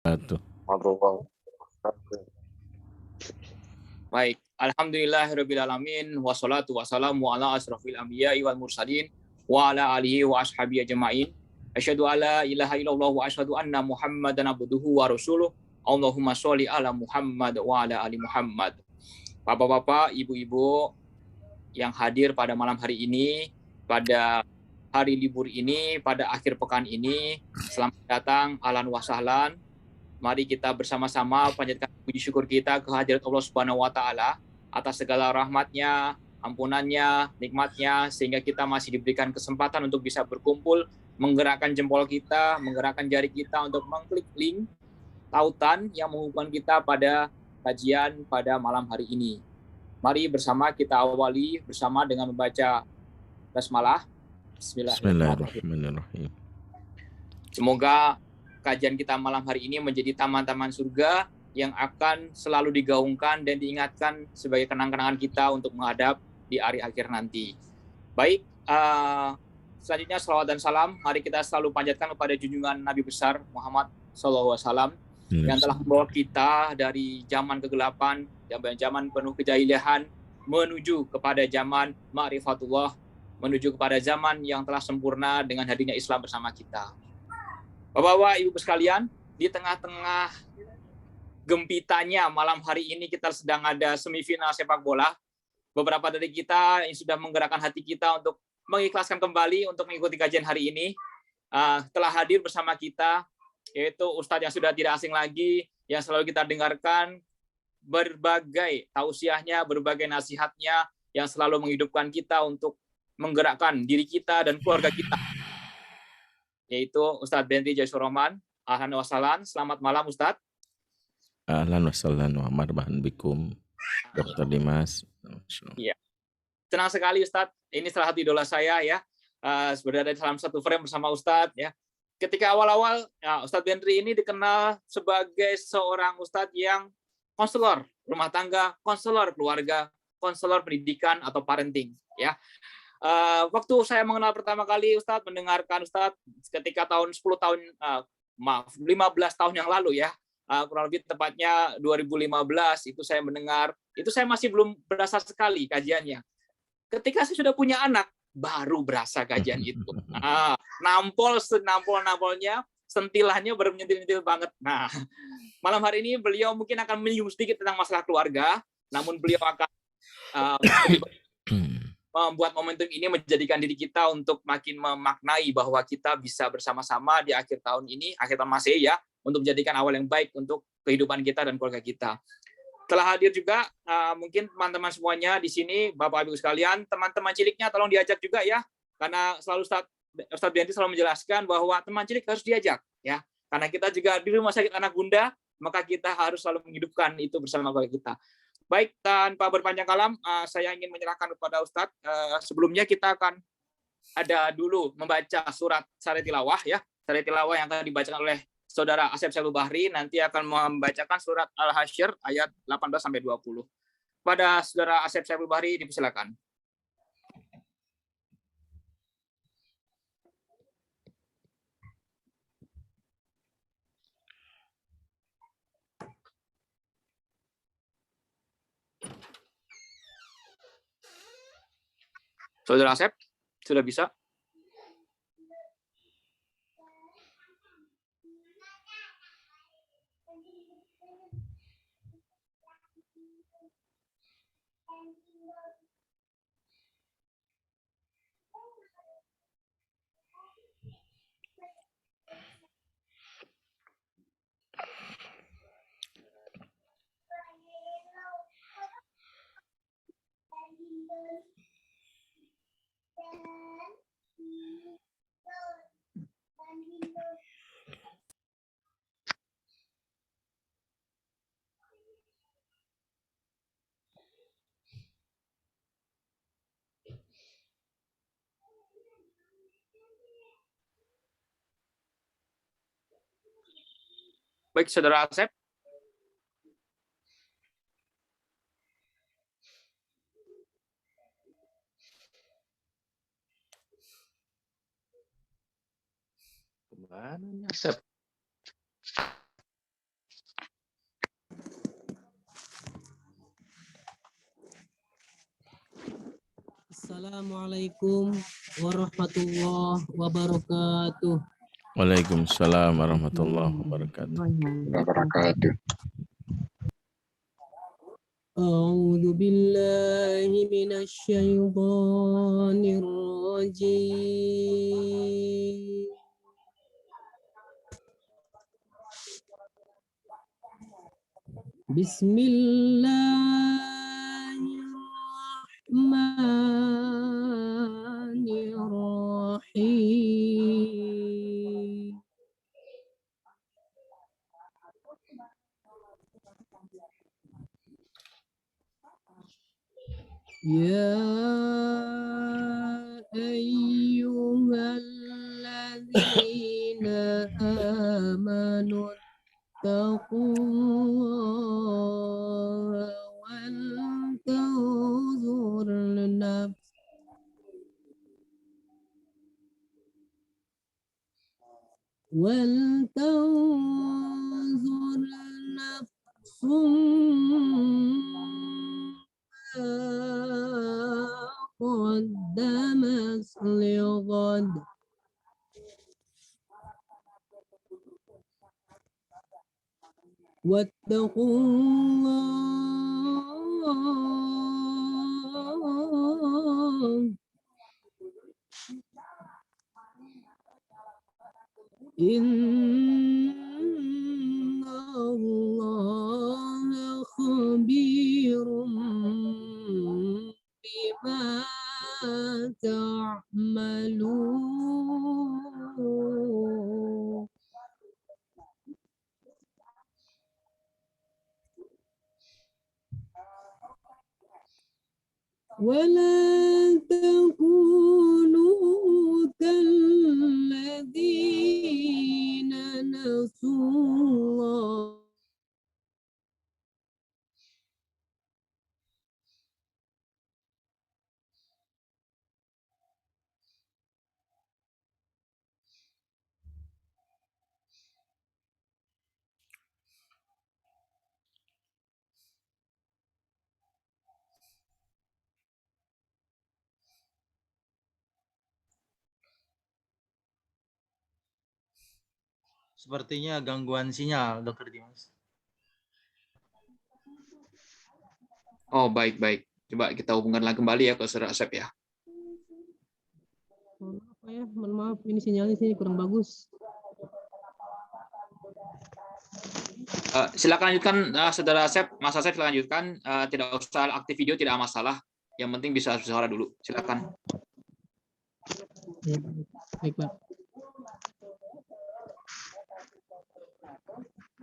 Waduh. Warahmatullahi wabarakatuh. Baik, alhamdulillahirrabbilalamin, wassalatu wassalamu ala asrafil anbiya'i wal mursalin, wa ala alihi wa ashabihi ajma'in. Asyhadu alla ilaha illallah wa asyhadu anna Muhammadan abduhu wa rasuluh. Allahumma sholli ala Muhammad wa ala ali Muhammad. Bapak-bapak, ibu-ibu yang hadir pada malam hari ini, pada hari libur ini, pada akhir pekan ini, selamat datang, ahlan wa sahlan. Mari kita bersama-sama panjatkan puji syukur kita ke hadirat Allah Subhanahu wa taala atas segala rahmatnya, ampunannya, nikmatnya, sehingga kita masih diberikan kesempatan untuk bisa berkumpul, menggerakkan jempol kita, menggerakkan jari kita untuk mengklik link tautan yang menghubungkan kita pada kajian pada malam hari ini. Mari bersama kita awali bersama dengan membaca basmalah. Bismillahirrahmanirrahim. Bismillahirrahmanirrahim. Semoga kajian kita malam hari ini menjadi taman-taman surga yang akan selalu digaungkan dan diingatkan sebagai kenang-kenangan kita untuk menghadap di hari akhir nanti. Baik, selanjutnya salawat dan salam mari kita selalu panjatkan kepada junjungan Nabi besar Muhammad SAW yang telah membawa kita dari zaman kegelapan, zaman penuh kejahilian menuju kepada zaman ma'rifatullah, menuju kepada zaman yang telah sempurna dengan hadirnya Islam bersama kita. Bapak-bapak, ibu sekalian, di tengah-tengah gempitanya malam hari ini kita sedang ada semifinal sepak bola. Beberapa dari kita yang sudah menggerakkan hati kita untuk mengikhlaskan kembali untuk mengikuti kajian hari ini telah hadir bersama kita, yaitu Ustadz yang sudah tidak asing lagi, yang selalu kita dengarkan berbagai tausiahnya, berbagai nasihatnya, yang selalu menghidupkan kita untuk menggerakkan diri kita dan keluarga kita, yaitu Ustadz Benri Jaisuroman. Ahlan wa sahlan, selamat malam Ustadz. Ahlan wa sahlan wa marhaban bikum, Dr. Dimas. Iya. Senang sekali Ustadz, ini salah satu idola saya ya. Berada dalam satu frame bersama Ustadz ya. Ketika awal-awal ya, Ustadz Benri ini dikenal sebagai seorang Ustadz yang konselor rumah tangga, konselor keluarga, konselor pendidikan atau parenting ya. Waktu saya mengenal pertama kali Ustadz, mendengarkan Ustadz ketika tahun 10 tahun 15 tahun yang lalu ya, kurang lebih tepatnya 2015 itu saya mendengar, itu saya masih belum berasa sekali kajiannya. Ketika saya sudah punya anak, baru berasa kajian itu. Nampol-nampolnya, sentilannya baru menyentil-nyentil banget. Nah, malam hari ini beliau mungkin akan menyinggung sedikit tentang masalah keluarga, namun beliau akan membuat momentum ini menjadikan diri kita untuk makin memaknai bahwa kita bisa bersama-sama di akhir tahun ini, akhir tahun Masehi ya, untuk menjadikan awal yang baik untuk kehidupan kita dan keluarga kita. Telah hadir juga mungkin teman-teman semuanya di sini, Bapak Ibu sekalian, teman-teman ciliknya tolong diajak juga ya, karena selalu Ustadz Bianti selalu menjelaskan bahwa teman cilik harus diajak ya, karena kita juga di rumah sakit anak bunda, maka kita harus selalu menghidupkan itu bersama keluarga kita. Baik, tanpa berpanjang kalam, saya ingin menyerahkan kepada Ustadz. Sebelumnya kita akan ada dulu membaca surat Syarah Tilawah ya, Syarah Tilawah yang akan dibacakan oleh Saudara Asep Syabul Bahri, nanti akan membacakan surat Al-Hasyr ayat 18-20. Pada Saudara Asep Syabul Bahri, dipersilakan. Saudara Asep, sudah bisa? Baik, Saudara Asep. Kemana nih Asep? Assalamualaikum warahmatullahi wabarakatuh. Waalaikumsalam warahmatullahi wabarakatuh. Wabarakatuh. A'udzu billahi minasy syaithanir rajim. Bismillahirrahmanirrahim. Ya ayyuhalladzina amanu taqullaha wal tanzur nafs nafsum qaddamat lighad. Wattaqullah innallaha khabirum bima ta'malun. ولا تكونوا كالذين نسوا الله Sepertinya gangguan sinyal, Dokter Dimas. Oh, baik. Coba kita hubungkan lagi kembali ya ke Saudara Asep ya. Mohon maaf, ini sinyalnya sini kurang bagus. Silakan lanjutkan Saudara Asep, Mas Asep silakan lanjutkan. Tidak usah aktif video, tidak masalah. Yang penting bisa suara dulu. Silakan. Baik, Pak.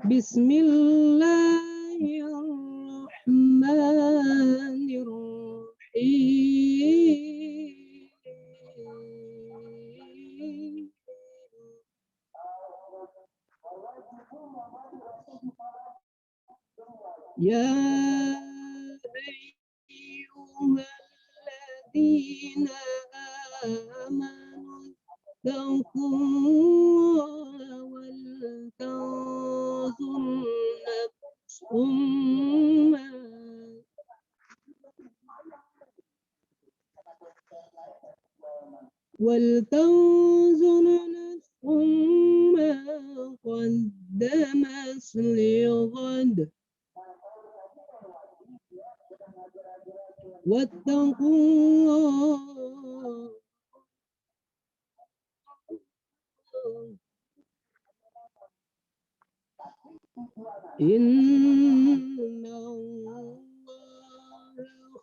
Bismillahirrahmanirrahim. Ya ayyuhalladzina amanu taqullaha wal tanzur nafsum ma qaddamat lighad. Wattaqullah innallaha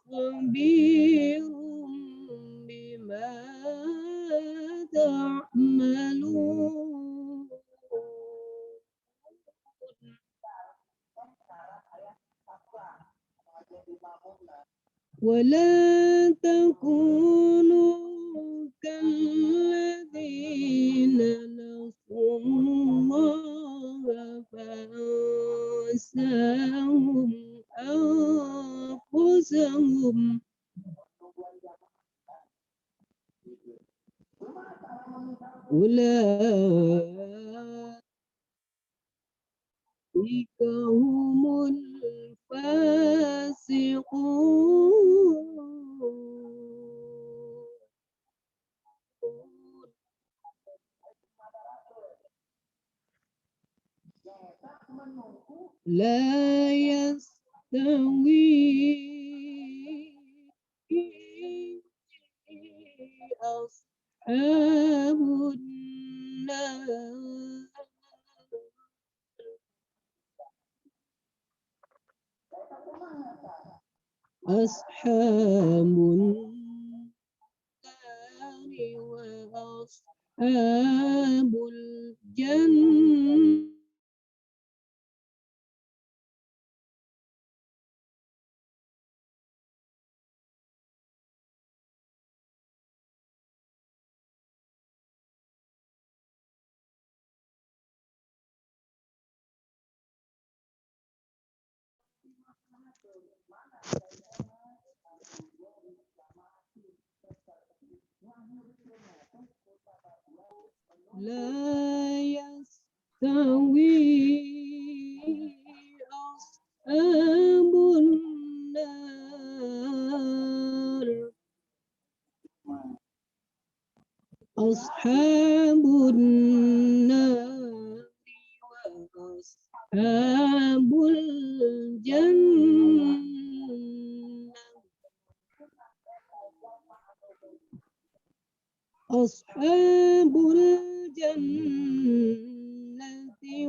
khabirum bima ta'malun. ولا تكونوا كالذين نسوا الله فأنساهم أنفسهم أولئك هم الفاسقون. لا يستوي أصحاب النار أصحاب النار وأصحاب الجنة لا يستوي أصحاب النار أصحاب النار وأصحاب الجنة أصحاب الجنة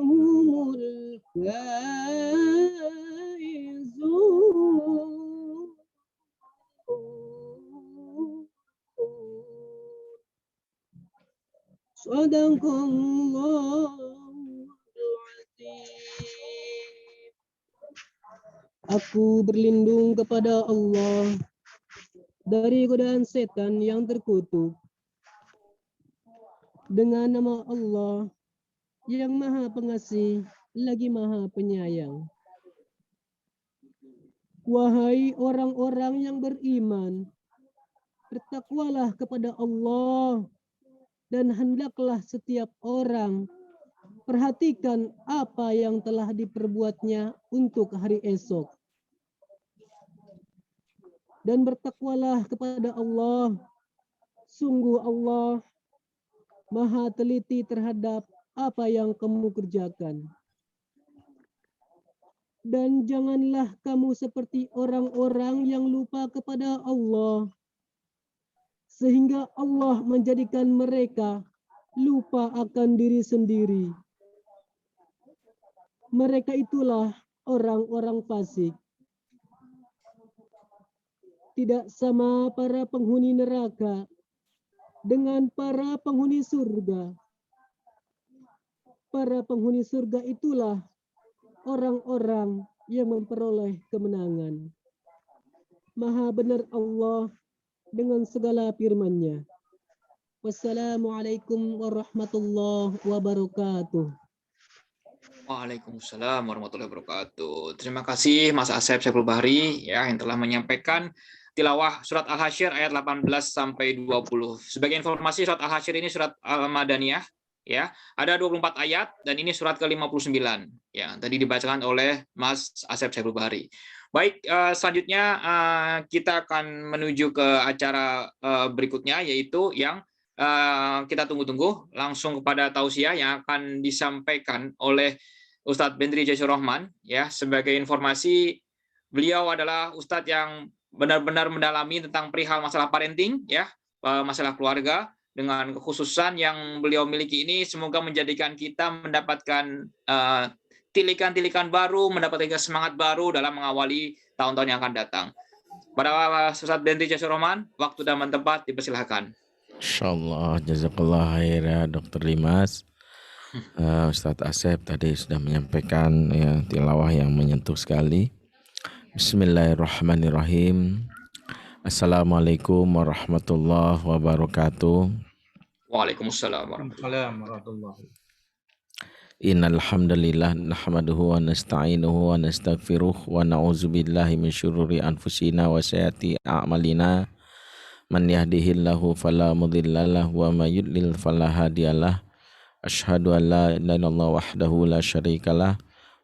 هم الفائزون صدق الله العظيم. Aku berlindung kepada Allah dari godaan setan yang terkutuk. Dengan nama Allah yang Maha Pengasih lagi Maha Penyayang. Wahai orang-orang yang beriman, bertakwalah kepada Allah dan hendaklah setiap orang perhatikan apa yang telah diperbuatnya untuk hari esok. Dan bertakwalah kepada Allah, sungguh Allah Maha teliti terhadap apa yang kamu kerjakan. Dan janganlah kamu seperti orang-orang yang lupa kepada Allah, sehingga Allah menjadikan mereka lupa akan diri sendiri. Mereka itulah orang-orang fasik. Tidak sama para penghuni neraka dengan para penghuni surga. Para penghuni surga itulah orang-orang yang memperoleh kemenangan. Maha benar Allah dengan segala firman-Nya. Wassalamualaikum warahmatullahi wabarakatuh. Waalaikumsalam warahmatullahi wabarakatuh. Terima kasih Mas Asep Saiful Bahri ya yang telah menyampaikan tilawah surat Al-Hasyr ayat 18 sampai 20. Sebagai informasi surat Al-Hasyr ini surat Al-Madaniyah ya. Ada 24 ayat dan ini surat ke-59 ya. Tadi dibacakan oleh Mas Asep Saiful Bahri. Baik, selanjutnya kita akan menuju ke acara berikutnya yaitu yang kita tunggu-tunggu langsung kepada tausiah yang akan disampaikan oleh Ustadz Bendri Jaisur Rahman ya. Sebagai informasi, beliau adalah Ustadz yang benar-benar mendalami tentang perihal masalah parenting ya, masalah keluarga dengan kekhususan yang beliau miliki ini semoga menjadikan kita mendapatkan tilikan-tilikan baru, mendapatkan semangat baru dalam mengawali tahun-tahun yang akan datang. Pada Ustadz Bendri Jaisur Rahman, waktu dan tempat dipersilahkan. Insyaallah, jazakallah khair Dr. Dimas. Ustadz Asep tadi sudah menyampaikan ya, tilawah yang menyentuh sekali. Bismillahirrahmanirrahim. Assalamualaikum warahmatullahi wabarakatuh. Waalaikumsalam warahmatullahi. Innal hamdalillah nahmaduhu wa nasta'inuhu wa nastaghfiruh wa na'udzubillahi min syururi anfusina wa sayyiati a'malina. Man yahdihillahu fala mudhillalah wa may yudlil fala hadiyalah. Asyhadu an la ilaha illallah wahdahu la syarikalah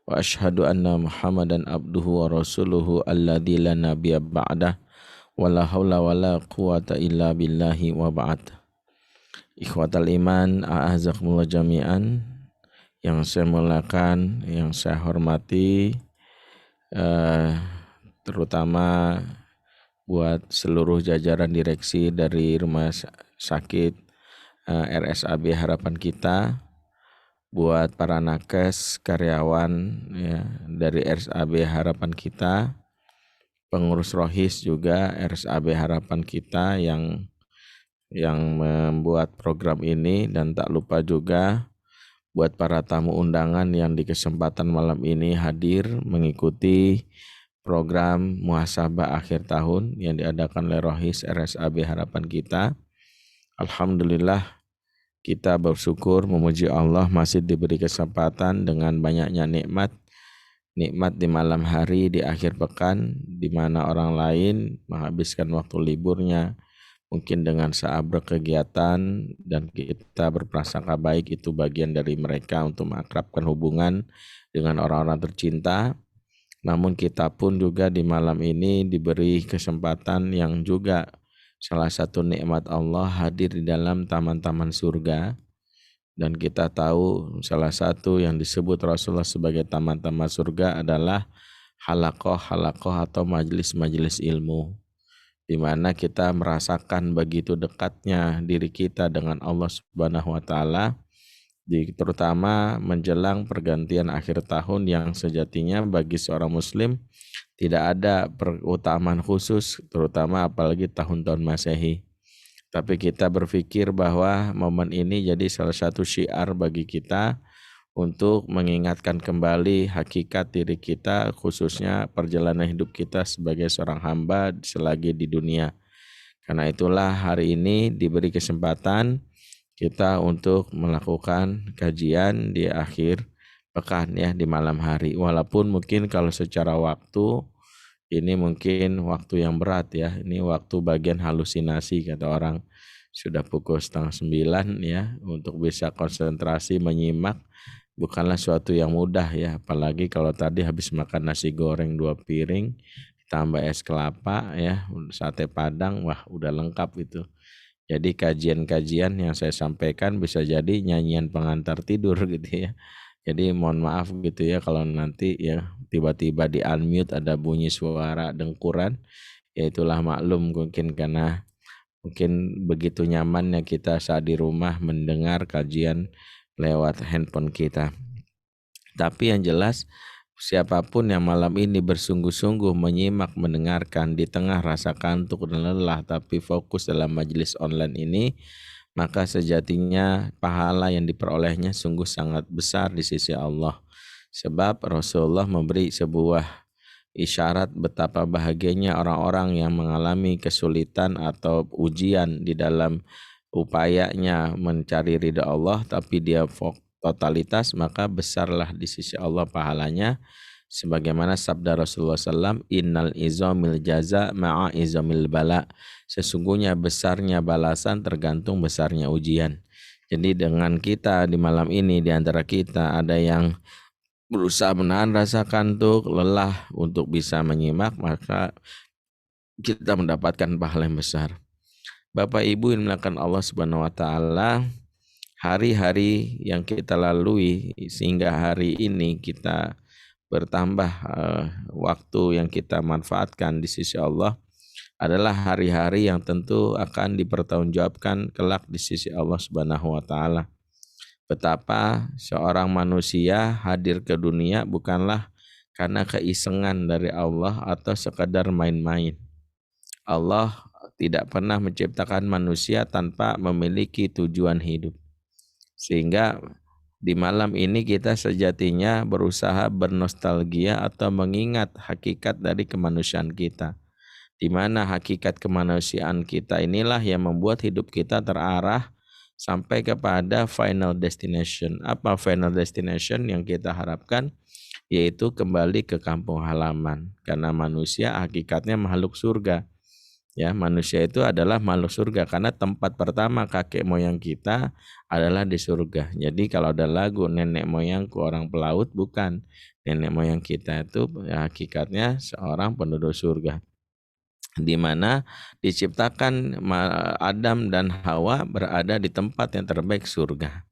wa asyhadu anna Muhammadan abduhu wa rasuluhu alladzi la nabiyya ba'dah wa la haula wa la quwata illa billahi wa ba'd. Ikhwatal iman, a'azakumullah jami'an Yang saya muliakan, yang saya hormati, terutama buat seluruh jajaran direksi dari Rumah Sakit RSAB Harapan Kita, buat para nakes, karyawan ya, dari RSAB Harapan Kita, pengurus rohis juga RSAB Harapan Kita yang membuat program ini, dan tak lupa juga buat para tamu undangan yang di kesempatan malam ini hadir mengikuti program muhasabah akhir tahun yang diadakan oleh Rohis RSAB Harapan Kita. Alhamdulillah, kita bersyukur memuji Allah masih diberi kesempatan dengan banyaknya nikmat di malam hari di akhir pekan, di mana orang lain menghabiskan waktu liburnya mungkin dengan seabrek kegiatan, dan kita berprasangka baik itu bagian dari mereka untuk mengakrabkan hubungan dengan orang-orang tercinta. Namun kita pun juga di malam ini diberi kesempatan yang juga salah satu nikmat Allah hadir di dalam taman-taman surga. Dan kita tahu salah satu yang disebut Rasulullah sebagai taman-taman surga adalah halakoh atau majelis-majelis ilmu, di mana kita merasakan begitu dekatnya diri kita dengan Allah Subhanahu wa taala, terutama menjelang pergantian akhir tahun yang sejatinya bagi seorang muslim tidak ada keutamaan khusus, terutama apalagi tahun-tahun Masehi. Tapi kita berpikir bahwa momen ini jadi salah satu syiar bagi kita untuk mengingatkan kembali hakikat diri kita, khususnya perjalanan hidup kita sebagai seorang hamba selagi di dunia. Karena itulah hari ini diberi kesempatan kita untuk melakukan kajian di akhir pekan ya, di malam hari. Walaupun mungkin kalau secara waktu ini mungkin waktu yang berat ya, ini waktu bagian halusinasi kata orang. Sudah pukul 8:30 ya, untuk bisa konsentrasi menyimak bukanlah suatu yang mudah ya, apalagi kalau tadi habis makan nasi goreng 2 piring, ditambah es kelapa ya, sate padang, wah udah lengkap itu. Jadi kajian-kajian yang saya sampaikan bisa jadi nyanyian pengantar tidur gitu ya. Jadi mohon maaf gitu ya kalau nanti ya tiba-tiba di unmute ada bunyi suara dengkuran, ya itulah maklum mungkin karena mungkin begitu nyamannya kita saat di rumah mendengar kajian lewat handphone kita. Tapi yang jelas siapapun yang malam ini bersungguh-sungguh menyimak, mendengarkan di tengah rasa kantuk dan lelah tapi fokus dalam majelis online ini, maka sejatinya pahala yang diperolehnya sungguh sangat besar di sisi Allah. Sebab Rasulullah memberi sebuah isyarat betapa bahagianya orang-orang yang mengalami kesulitan atau ujian di dalam upayanya mencari ridha Allah, tapi dia totalitas, maka besarlah di sisi Allah pahalanya. Sebagaimana sabda Rasulullah SAW, innal izamil jaza ma'a izamil bala. Sesungguhnya besarnya balasan tergantung besarnya ujian. Jadi dengan kita di malam ini, di antara kita ada yang berusaha menahan rasa kantuk, lelah untuk bisa menyimak, maka kita mendapatkan pahala yang besar. Bapak Ibu yang dimuliakan Allah Subhanahu wa taala, hari-hari yang kita lalui sehingga hari ini kita bertambah waktu yang kita manfaatkan di sisi Allah adalah hari-hari yang tentu akan dipertanggungjawabkan kelak di sisi Allah Subhanahu wa taala. Betapa seorang manusia hadir ke dunia bukanlah karena keisengan dari Allah atau sekadar main-main. Allah tidak pernah menciptakan manusia tanpa memiliki tujuan hidup. Sehingga di malam ini kita sejatinya berusaha bernostalgia atau mengingat hakikat dari kemanusiaan kita. Di mana hakikat kemanusiaan kita inilah yang membuat hidup kita terarah sampai kepada final destination. Apa final destination yang kita harapkan? Yaitu kembali ke kampung halaman. Karena manusia hakikatnya makhluk surga. Ya, manusia itu adalah makhluk surga karena tempat pertama kakek moyang kita adalah di surga. Jadi kalau ada lagu nenek moyangku orang pelaut, bukan. Nenek moyang kita itu ya, hakikatnya seorang penduduk surga, di mana diciptakan Adam dan Hawa berada di tempat yang terbaik, surga.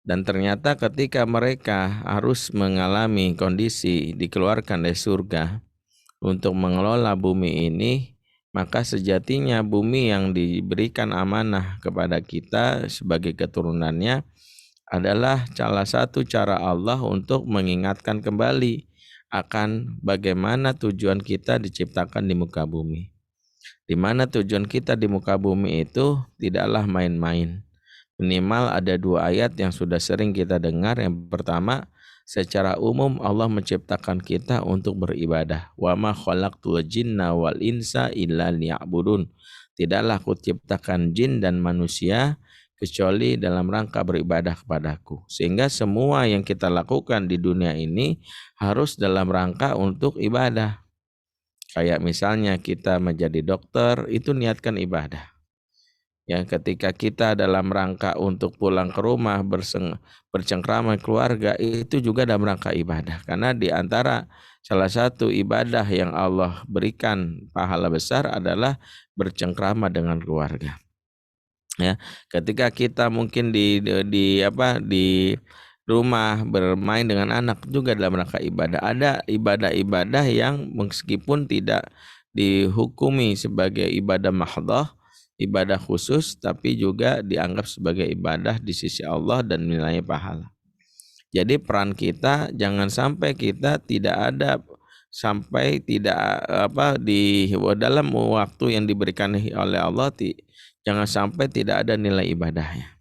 Dan ternyata ketika mereka harus mengalami kondisi dikeluarkan dari surga untuk mengelola bumi ini, maka sejatinya bumi yang diberikan amanah kepada kita sebagai keturunannya adalah salah satu cara Allah untuk mengingatkan kembali akan bagaimana tujuan kita diciptakan di muka bumi. Di mana tujuan kita di muka bumi itu tidaklah main-main. Minimal ada 2 ayat yang sudah sering kita dengar. Yang pertama, secara umum Allah menciptakan kita untuk beribadah. Wa ma khalaqtul jinna wal insa illa liya'budun. Tidaklah aku ciptakan jin dan manusia kecuali dalam rangka beribadah kepadaku. Sehingga semua yang kita lakukan di dunia ini harus dalam rangka untuk ibadah. Kayak misalnya kita menjadi dokter, itu niatkan ibadah. Ya, ketika kita dalam rangka untuk pulang ke rumah bercengkrama keluarga, itu juga dalam rangka ibadah. Karena di antara salah satu ibadah yang Allah berikan pahala besar adalah bercengkrama dengan keluarga. Ya, ketika kita mungkin di rumah bermain dengan anak juga dalam rangka ibadah. Ada ibadah-ibadah yang meskipun tidak dihukumi sebagai ibadah mahdhah, ibadah khusus, tapi juga dianggap sebagai ibadah di sisi Allah dan nilainya pahala. Jadi peran kita jangan sampai kita tidak di dalam waktu yang diberikan oleh Allah, jangan sampai tidak ada nilai ibadahnya.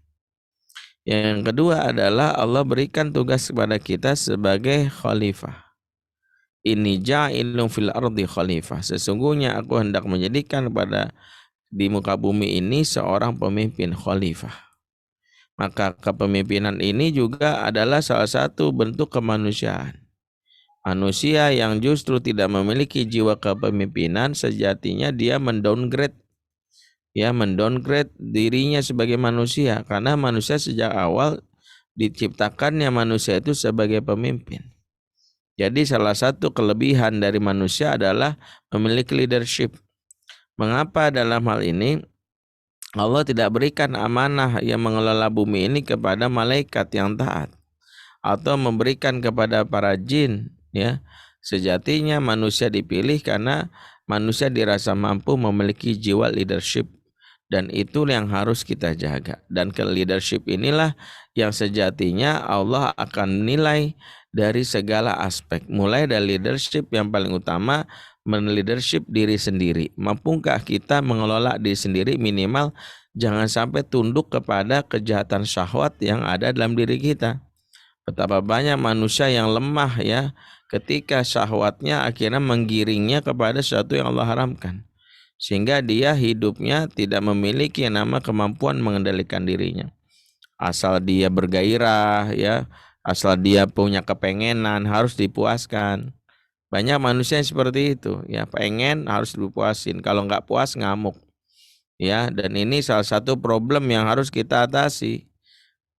Yang kedua adalah Allah berikan tugas kepada kita sebagai khalifah. Inni ja'ilun fil ardi khalifah. Sesungguhnya aku hendak menjadikan di muka bumi ini seorang pemimpin khalifah. Maka kepemimpinan ini juga adalah salah satu bentuk kemanusiaan. Manusia yang justru tidak memiliki jiwa kepemimpinan sejatinya dia mendowngrade dirinya sebagai manusia, karena manusia sejak awal diciptakannya manusia itu sebagai pemimpin. Jadi salah satu kelebihan dari manusia adalah memiliki leadership. Mengapa dalam hal ini Allah tidak berikan amanah yang mengelola bumi ini kepada malaikat yang taat atau memberikan kepada para jin, ya? Sejatinya manusia dipilih karena manusia dirasa mampu memiliki jiwa leadership. Dan itu yang harus kita jaga. Dan ke leadership inilah yang sejatinya Allah akan nilai dari segala aspek. Mulai dari leadership yang paling utama, leadership diri sendiri. Mampukah kita mengelola diri sendiri, minimal jangan sampai tunduk kepada kejahatan syahwat yang ada dalam diri kita. Betapa banyak manusia yang lemah ya, ketika syahwatnya akhirnya menggiringnya kepada sesuatu yang Allah haramkan. Sehingga dia hidupnya tidak memiliki yang nama kemampuan mengendalikan dirinya. Asal dia bergairah ya, asal dia punya kepengenan harus dipuaskan. Banyak manusia yang seperti itu ya, pengen harus dipuasin, kalau nggak puas ngamuk. Ya, dan ini salah satu problem yang harus kita atasi.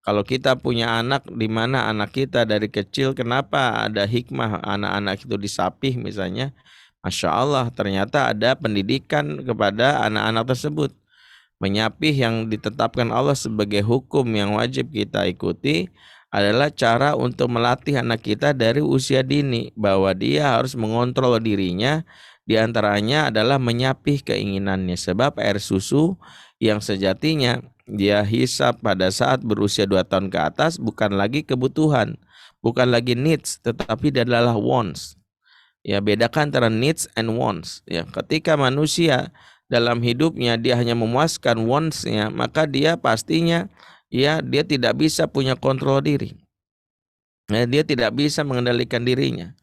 Kalau kita punya anak, di mana anak kita dari kecil, kenapa ada hikmah anak-anak itu disapih misalnya? Masya Allah, ternyata ada pendidikan kepada anak-anak tersebut. Menyapih yang ditetapkan Allah sebagai hukum yang wajib kita ikuti adalah cara untuk melatih anak kita dari usia dini, bahwa dia harus mengontrol dirinya. Di antaranya adalah menyapih keinginannya. Sebab air susu yang sejatinya dia hisap pada saat berusia 2 tahun ke atas bukan lagi kebutuhan, bukan lagi needs, tetapi dia adalah wants. Ya, bedakan antara needs and wants. Ya, ketika manusia dalam hidupnya dia hanya memuaskan wants-nya, maka dia pastinya ya dia tidak bisa punya kontrol diri. Ya, dia tidak bisa mengendalikan dirinya.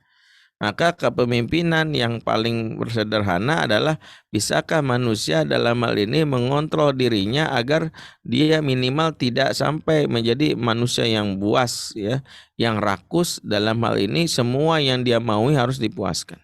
Maka kepemimpinan yang paling sederhana adalah bisakah manusia dalam hal ini mengontrol dirinya agar dia minimal tidak sampai menjadi manusia yang buas ya, yang rakus. Dalam hal ini semua yang dia maui harus dipuaskan.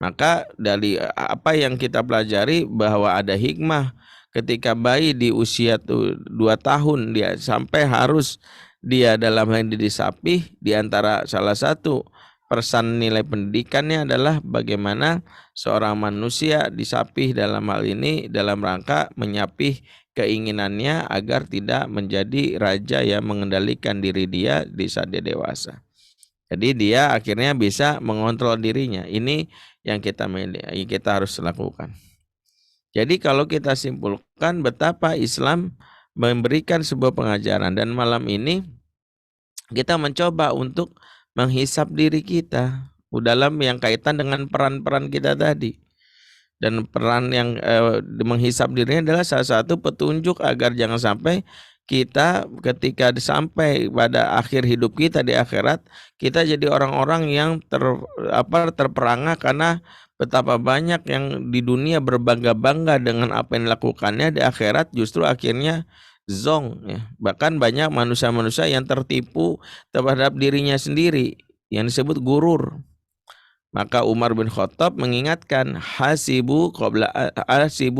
Maka dari apa yang kita pelajari bahwa ada hikmah ketika bayi di usia 2 tahun dia sampai harus dia dalam hal ini disapih, di antara salah satu persan nilai pendidikannya adalah bagaimana seorang manusia disapih dalam hal ini dalam rangka menyapih keinginannya agar tidak menjadi raja yang mengendalikan diri dia di saat dia dewasa. Jadi dia akhirnya bisa mengontrol dirinya. Ini yang kita harus lakukan. Jadi kalau kita simpulkan betapa Islam memberikan sebuah pengajaran, dan malam ini kita mencoba untuk menghisap diri kita dalam yang kaitan dengan peran-peran kita tadi. Dan peran yang menghisap dirinya adalah salah satu petunjuk agar jangan sampai kita ketika sampai pada akhir hidup kita di akhirat, kita jadi orang-orang yang terperangah karena betapa banyak yang di dunia berbangga-bangga dengan apa yang dilakukannya, di akhirat justru akhirnya zong ya. Bahkan banyak manusia-manusia yang tertipu terhadap dirinya sendiri yang disebut gurur. Maka Umar bin Khattab mengingatkan, hasibu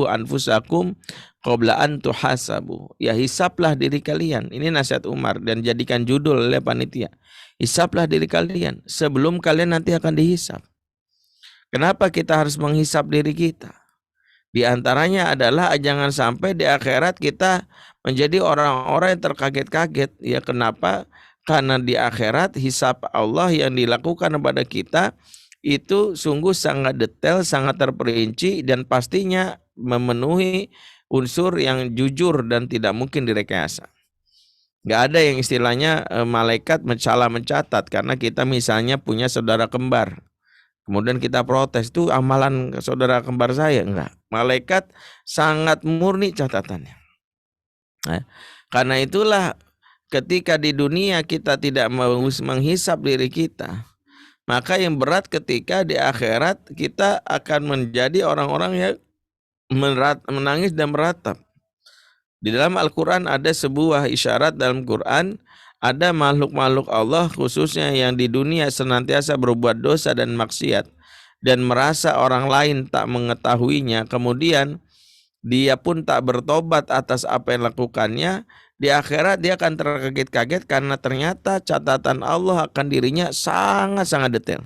anfusakum qabla an tuhasabu. Ya, hisaplah diri kalian. Ini nasihat Umar dan jadikan judul oleh panitia. Hisaplah diri kalian sebelum kalian nanti akan dihisap. Kenapa kita harus menghisap diri kita? Di antaranya adalah jangan sampai di akhirat kita menjadi orang-orang yang terkaget-kaget. Ya, kenapa? Karena di akhirat hisap Allah yang dilakukan kepada kita itu sungguh sangat detail, sangat terperinci, dan pastinya memenuhi unsur yang jujur dan tidak mungkin direkayasa. Nggak ada yang istilahnya malaikat salah mencatat karena kita misalnya punya saudara kembar. Kemudian kita protes, itu amalan saudara kembar saya. Enggak. Malaikat sangat murni catatannya. Nah, karena itulah ketika di dunia kita tidak menghisap diri kita, maka yang berat ketika di akhirat kita akan menjadi orang-orang yang menangis dan meratap. Di dalam Al-Quran ada sebuah isyarat dalam Quran, ada makhluk-makhluk Allah khususnya yang di dunia senantiasa berbuat dosa dan maksiat dan merasa orang lain tak mengetahuinya, kemudian dia pun tak bertobat atas apa yang lakukannya. Di akhirat dia akan terkaget-kaget karena ternyata catatan Allah akan dirinya sangat-sangat detail.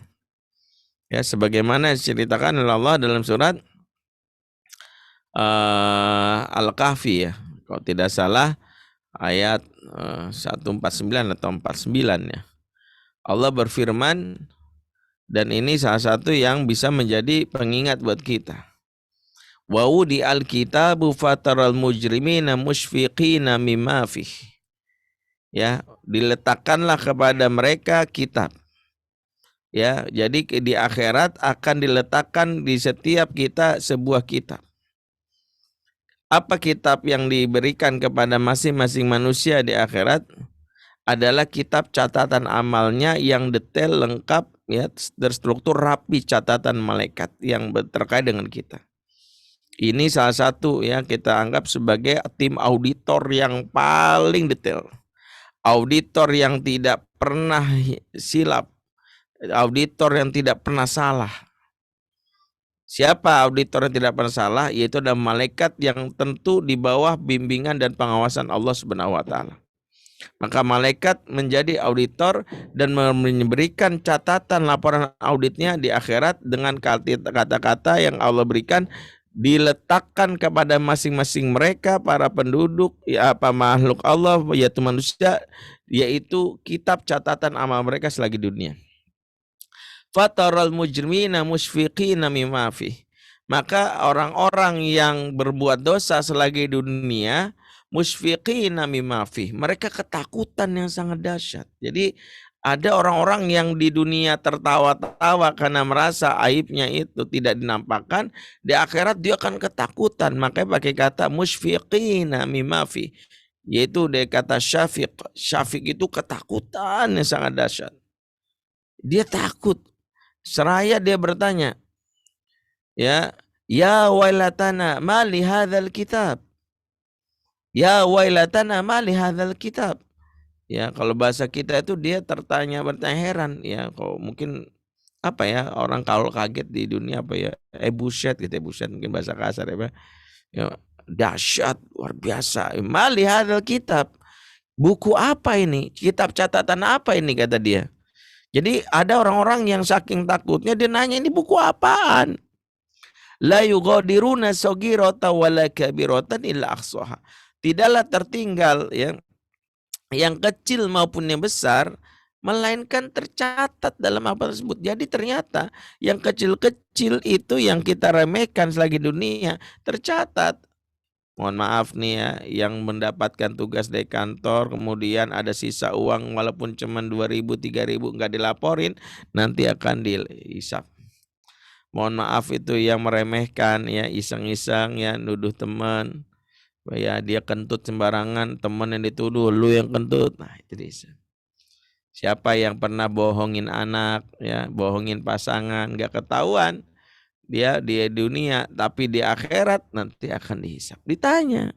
Ya, sebagaimana diceritakan oleh Allah dalam surat Al-Kahfi ya. Kalau tidak salah ayat 149 atau 49 ya. Allah berfirman, dan ini salah satu yang bisa menjadi pengingat buat kita. Wa wudi al-kitabu fataral mujrimina musyfiqina mimma fih. Ya, diletakkanlah kepada mereka kitab. Ya, jadi di akhirat akan diletakkan di setiap kita sebuah kitab. Apa kitab yang diberikan kepada masing-masing manusia di akhirat? Adalah kitab catatan amalnya yang detail, lengkap, ya, terstruktur rapi catatan malaikat yang terkait dengan kita. Ini salah satu ya kita anggap sebagai tim auditor yang paling detail. Auditor yang tidak pernah silap. Auditor yang tidak pernah salah. Siapa auditor yang tidak pernah salah? Yaitu ada malaikat yang tentu di bawah bimbingan dan pengawasan Allah Subhanahu wa taala. Maka malaikat menjadi auditor dan memberikan catatan laporan auditnya di akhirat dengan kata-kata yang Allah berikan, diletakkan kepada masing-masing mereka para penduduk ya, apa makhluk Allah yaitu manusia, yaitu kitab catatan amal mereka selagi dunia. Fataral mujrimina musyfiqina mimma fih. Maka orang-orang yang berbuat dosa selagi dunia musyfiqina mimma fih, mereka ketakutan yang sangat dahsyat. Jadi ada orang-orang yang di dunia tertawa-tawa karena merasa aibnya itu tidak dinampakkan, di akhirat dia akan ketakutan. Makanya pakai kata musyfiqina mimma fi, yaitu dari kata syafiq. Syafiq itu ketakutan yang sangat dahsyat. Dia takut. Seraya dia bertanya, ya wailatana ma li hadzal kitab. Ya wailatana ma li hadzal kitab. Ya, kalau bahasa kita itu dia bertanya heran ya, kok mungkin apa ya, orang kalau kaget di dunia apa ya, buset gitu, buset mungkin bahasa kasar ya, ya dahsyat luar biasa. Mali hadal kitab, buku apa ini, kitab catatan apa ini, kata dia. Jadi ada orang-orang yang saking takutnya dia nanya ini buku apaan. La yughadiruna saghiratan wala kabiratan illa ahsaha. Tidaklah tertinggal yang kecil maupun yang besar, melainkan tercatat dalam apa tersebut. Jadi ternyata yang kecil-kecil itu yang kita remehkan selagi dunia tercatat. Mohon maaf nih ya, yang mendapatkan tugas dari kantor kemudian ada sisa uang walaupun cuma 2.000 3.000 nggak dilaporin, nanti akan dihisap. Mohon maaf itu yang meremehkan ya, iseng-iseng ya, nuduh teman ya, dia kentut sembarangan, teman yang dituduh lu yang kentut. Nah itu dia. Siapa yang pernah bohongin anak ya, bohongin pasangan, nggak ketahuan dia di dunia, tapi di akhirat nanti akan dihisap, ditanya.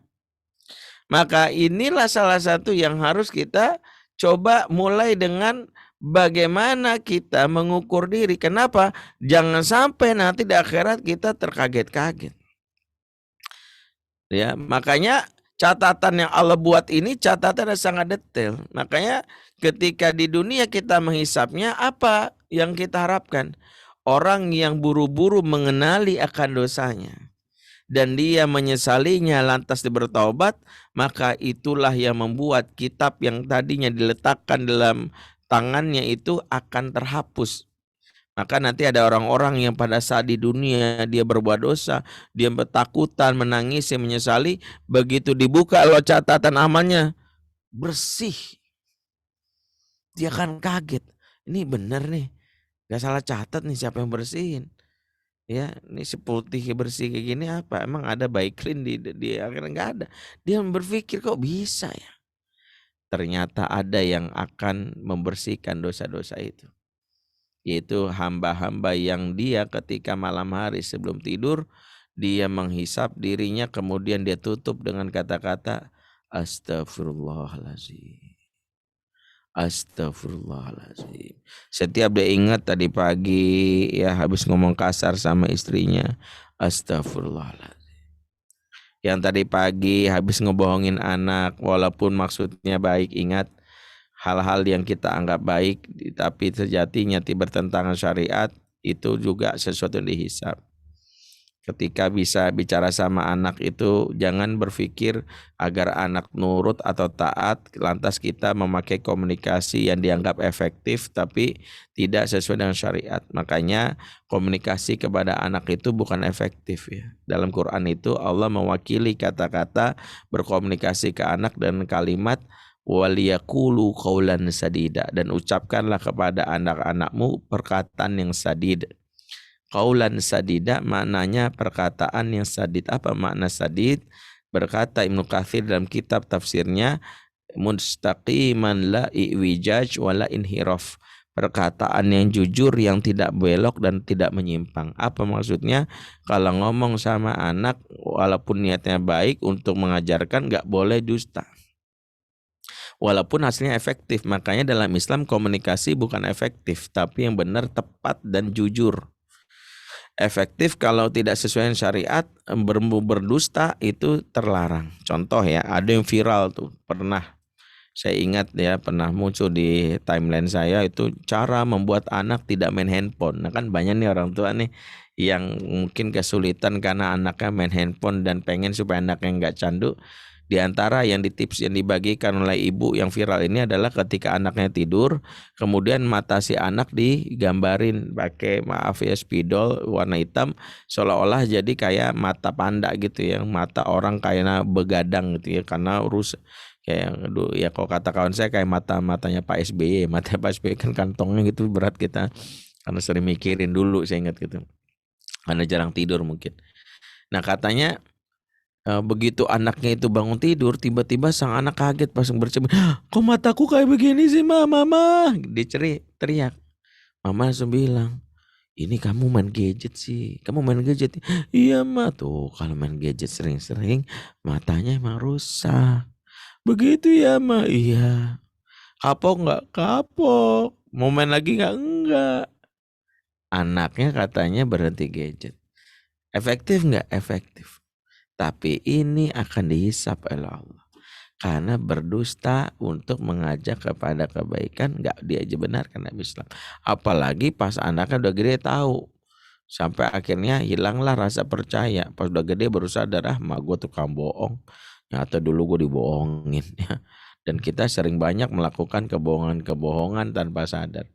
Maka inilah salah satu yang harus kita coba mulai dengan bagaimana kita mengukur diri. Kenapa? Jangan sampai nanti di akhirat kita terkaget-kaget. Ya, makanya catatan yang Allah buat ini catatan yang sangat detail. Makanya ketika di dunia kita menghisapnya, apa yang kita harapkan? Orang yang buru-buru mengenali akan dosanya dan dia menyesalinya lantas bertaubat, maka itulah yang membuat kitab yang tadinya diletakkan dalam tangannya itu akan terhapus. Maka nanti ada orang-orang yang pada saat di dunia dia berbuat dosa, dia ketakutan, menangis, menyesali, begitu dibuka loh catatan amalnya bersih, dia akan kaget. Ini benar nih, gak salah catat nih, siapa yang bersihin? Ya, ini seputih bersih kayak gini apa? Emang ada baik clean di akhirnya nggak ada. Dia berpikir kok bisa ya? Ternyata ada yang akan membersihkan dosa-dosa itu. Yaitu hamba-hamba yang dia ketika malam hari sebelum tidur dia menghisap dirinya, kemudian dia tutup dengan kata-kata astagfirullahaladzim. Astagfirullahaladzim. Setiap dia ingat tadi pagi ya habis ngomong kasar sama istrinya, astagfirullahaladzim. Yang tadi pagi habis ngebohongin anak walaupun maksudnya baik, ingat hal-hal yang kita anggap baik tapi sejatinya bertentangan syariat itu juga sesuatu yang dihisap. Ketika bisa bicara sama anak itu jangan berpikir agar anak nurut atau taat lantas kita memakai komunikasi yang dianggap efektif tapi tidak sesuai dengan syariat. Makanya komunikasi kepada anak itu bukan efektif ya. Dalam Quran itu Allah mewakili kata-kata berkomunikasi ke anak dan kalimat waliyaqulu qaulan sadida, dan ucapkanlah kepada anak-anakmu perkataan yang sadid. Qaulan sadida maknanya perkataan yang sadid. Apa makna sadid? Berkata Ibnu Katsir dalam kitab tafsirnya, mustaqiman la iwijaj wala inhiraf. Perkataan yang jujur, yang tidak belok dan tidak menyimpang. Apa maksudnya? Kalau ngomong sama anak walaupun niatnya baik untuk mengajarkan, nggak boleh dusta. Walaupun hasilnya efektif. Makanya dalam Islam komunikasi bukan efektif, tapi yang benar, tepat dan jujur. Efektif kalau tidak sesuai dengan syariat, berdusta itu terlarang. Contoh ya, ada yang viral tuh, pernah saya ingat ya, pernah muncul di timeline saya itu cara membuat anak tidak main handphone. Nah kan banyak nih orang tua nih yang mungkin kesulitan karena anaknya main handphone dan pengen supaya anaknya nggak candu. Di antara yang tips yang dibagikan oleh ibu yang viral ini adalah ketika anaknya tidur, kemudian mata si anak digambarin pakai, maaf ya, spidol warna hitam, seolah-olah jadi kayak mata panda gitu ya, mata orang kayak begadang gitu ya, karena rusak. Kayak ya kalau kata kawan saya kayak matanya Pak SBY. Mata Pak SBY kan kantongnya gitu berat kita, karena sering mikirin dulu saya ingat gitu, karena jarang tidur mungkin. Nah katanya begitu anaknya itu bangun tidur, tiba-tiba sang anak kaget pas bercermin, kok mataku kayak begini sih mama? Dia teriak. Mama langsung bilang, ini kamu main gadget sih, kamu main gadget. Iya ma, tuh kalau main gadget sering-sering matanya emang rusak. Begitu ya ma, iya. Kapok nggak? Kapok. Mau main lagi nggak? Enggak. Anaknya katanya berhenti gadget. Efektif nggak? Efektif. Tapi ini akan dihisap oleh Allah. Karena berdusta untuk mengajak kepada kebaikan, nggak dia aja benarkan Nabi Islam. Apalagi pas anaknya udah gede tahu Sampai akhirnya hilanglah rasa percaya. Pas udah gede baru sadar, mak gue tukang bohong. Nyata dulu gue dibohongin. Dan kita sering banyak melakukan kebohongan-kebohongan tanpa sadar.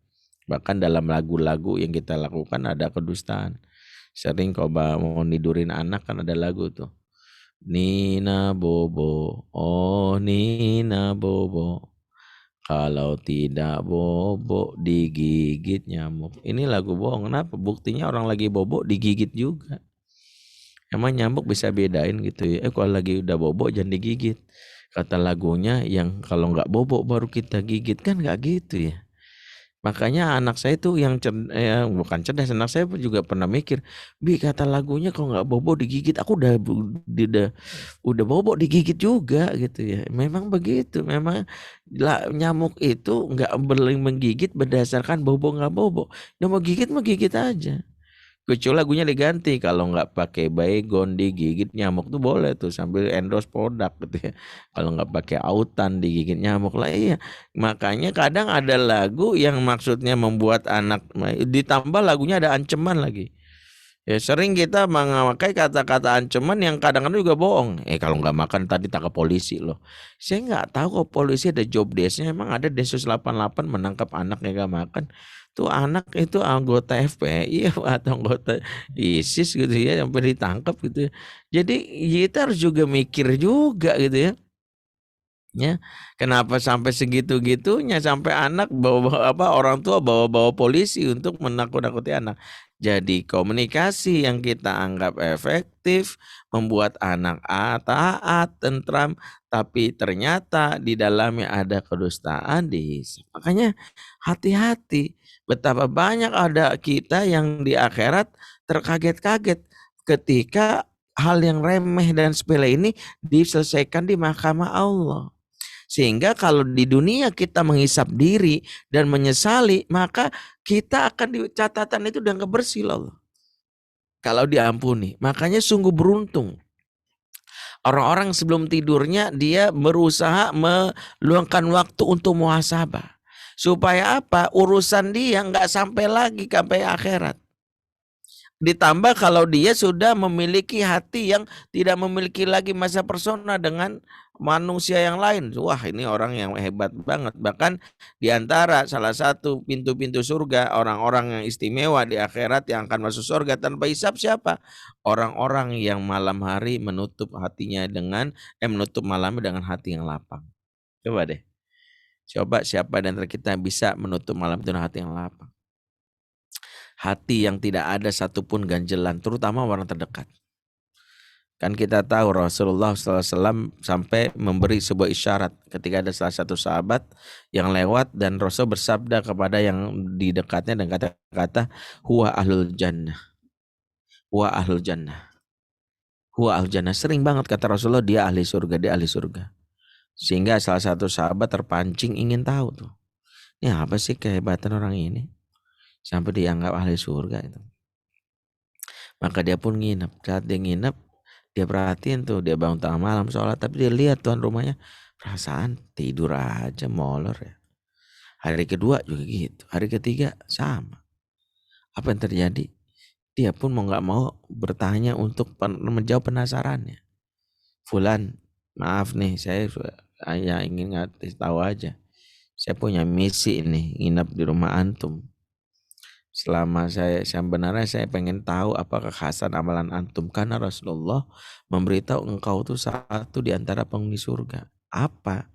Bahkan dalam lagu-lagu yang kita lakukan ada kedustaan. Sering kalau mau nidurin anak kan ada lagu tuh. Nina Bobo, oh Nina Bobo. Kalau tidak bobo digigit nyamuk. Ini lagu bohong. Kenapa? Buktinya orang lagi bobo digigit juga. Emang nyamuk bisa bedain gitu ya. Kalau lagi udah bobo jangan digigit. Kata lagunya yang kalau nggak bobo baru kita gigit. Kan nggak gitu ya. Makanya anak saya tuh yang bukan cerdas, anak saya juga pernah mikir, Bi kata lagunya kalau nggak bobo digigit, aku udah bobo digigit juga gitu ya. Memang begitu, memang nyamuk itu nggak boleh menggigit berdasarkan bobo nggak bobo. Dia mau gigit aja. Kecuali lagunya diganti, kalau nggak pakai baygon digigit nyamuk tuh boleh tuh sambil endorse produk gitu ya. Kalau nggak pakai autan digigit nyamuk lah iya. Makanya kadang ada lagu yang maksudnya membuat anak, ditambah lagunya ada ancaman lagi. Ya sering kita memakai kata-kata ancaman yang kadang-kadang juga bohong. Kalau nggak makan tadi tangkap polisi loh. Saya nggak tahu kok polisi ada job desk-nya. Emang ada Densus 88 menangkap anak yang nggak makan. Tuh anak itu anggota FPI atau anggota ISIS gitu ya sampai ditangkap gitu ya. Jadi kita harus juga mikir juga gitu ya. Ya, kenapa sampai segitu-gitunya sampai anak bawa orang tua bawa polisi untuk menakut-nakuti anak. Jadi komunikasi yang kita anggap efektif membuat anak taat, tentram, tapi ternyata di dalamnya ada kedustaan dihisap. Makanya hati-hati. Betapa banyak ada kita yang di akhirat terkaget-kaget ketika hal yang remeh dan sepele ini diselesaikan di mahkamah Allah. Sehingga kalau di dunia kita menghisap diri dan menyesali, maka kita akan di catatan itu udah bersih Allah. Kalau diampuni, makanya sungguh beruntung. Orang-orang sebelum tidurnya dia berusaha meluangkan waktu untuk muhasabah. Supaya apa? Urusan dia nggak sampai lagi sampai akhirat. Ditambah kalau dia sudah memiliki hati yang tidak memiliki lagi masa persona dengan manusia yang lain. Wah, ini orang yang hebat banget. Bahkan diantara salah satu pintu-pintu surga, orang-orang yang istimewa di akhirat yang akan masuk surga tanpa hisab siapa? Orang-orang yang malam hari menutup hatinya menutup malamnya dengan hati yang lapang. Coba deh. Coba siapa dan kita bisa menutup malam itu dengan hati yang lapang. Hati yang tidak ada satupun ganjelan, terutama orang terdekat. Kan kita tahu Rasulullah SAW sampai memberi sebuah isyarat ketika ada salah satu sahabat yang lewat dan Rasul bersabda kepada yang di dekatnya dan kata-kata huwa ahlul jannah, huwa ahlul jannah, huwa ahlul jannah. Sering banget kata Rasulullah dia ahli surga, dia ahli surga. Sehingga salah satu sahabat terpancing ingin tahu tuh, ini apa sih kehebatan orang ini sampai dianggap ahli surga itu. Maka dia pun nginep. Saat dia nginep, dia perhatiin tuh, dia bangun tengah malam sholat, tapi dia lihat tuan rumahnya perasaan tidur aja molor ya. Hari kedua juga gitu, hari ketiga sama. Apa yang terjadi? Dia pun mau nggak mau bertanya untuk menjawab penasarannya. Fulan, maaf nih, saya hanya ingin ngasih tahu aja. Saya punya misi ini, nginep di rumah antum. Selama sebenarnya saya pengen tahu apa kekhasan amalan antum, karena Rasulullah memberitahu engkau tuh satu di antara penghuni surga. Apa?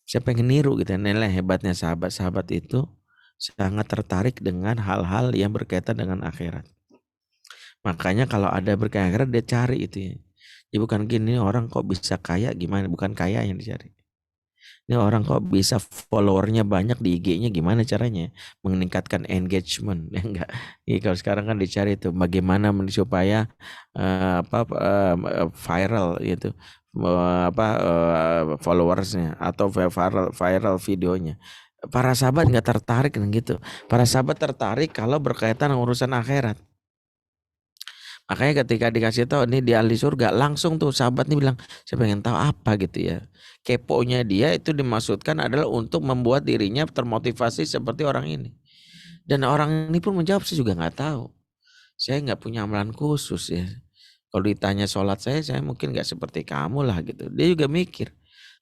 Saya pengen niru gitu. Nilai hebatnya sahabat-sahabat itu sangat tertarik dengan hal-hal yang berkaitan dengan akhirat. Makanya kalau ada berkaitan akhirat dia cari itu ya. Ya bukan gini orang kok bisa kaya gimana, bukan kaya yang dicari. Ini orang kok bisa followernya banyak di IG-nya, gimana caranya meningkatkan engagement? Ya enggak. Kalau sekarang kan dicari itu bagaimana supaya viral gitu, followersnya atau viral videonya. Para sahabat nggak tertarik dengan gitu. Para sahabat tertarik kalau berkaitan dengan urusan akhirat. Makanya ketika dikasih tahu ini di ahli surga, langsung tuh sahabat nih bilang, saya pengen tahu apa gitu ya. Keponya dia itu dimaksudkan adalah untuk membuat dirinya termotivasi seperti orang ini. Dan orang ini pun menjawab, saya juga nggak tahu. Saya nggak punya amalan khusus ya. Kalau ditanya sholat saya mungkin nggak seperti kamu lah gitu. Dia juga mikir.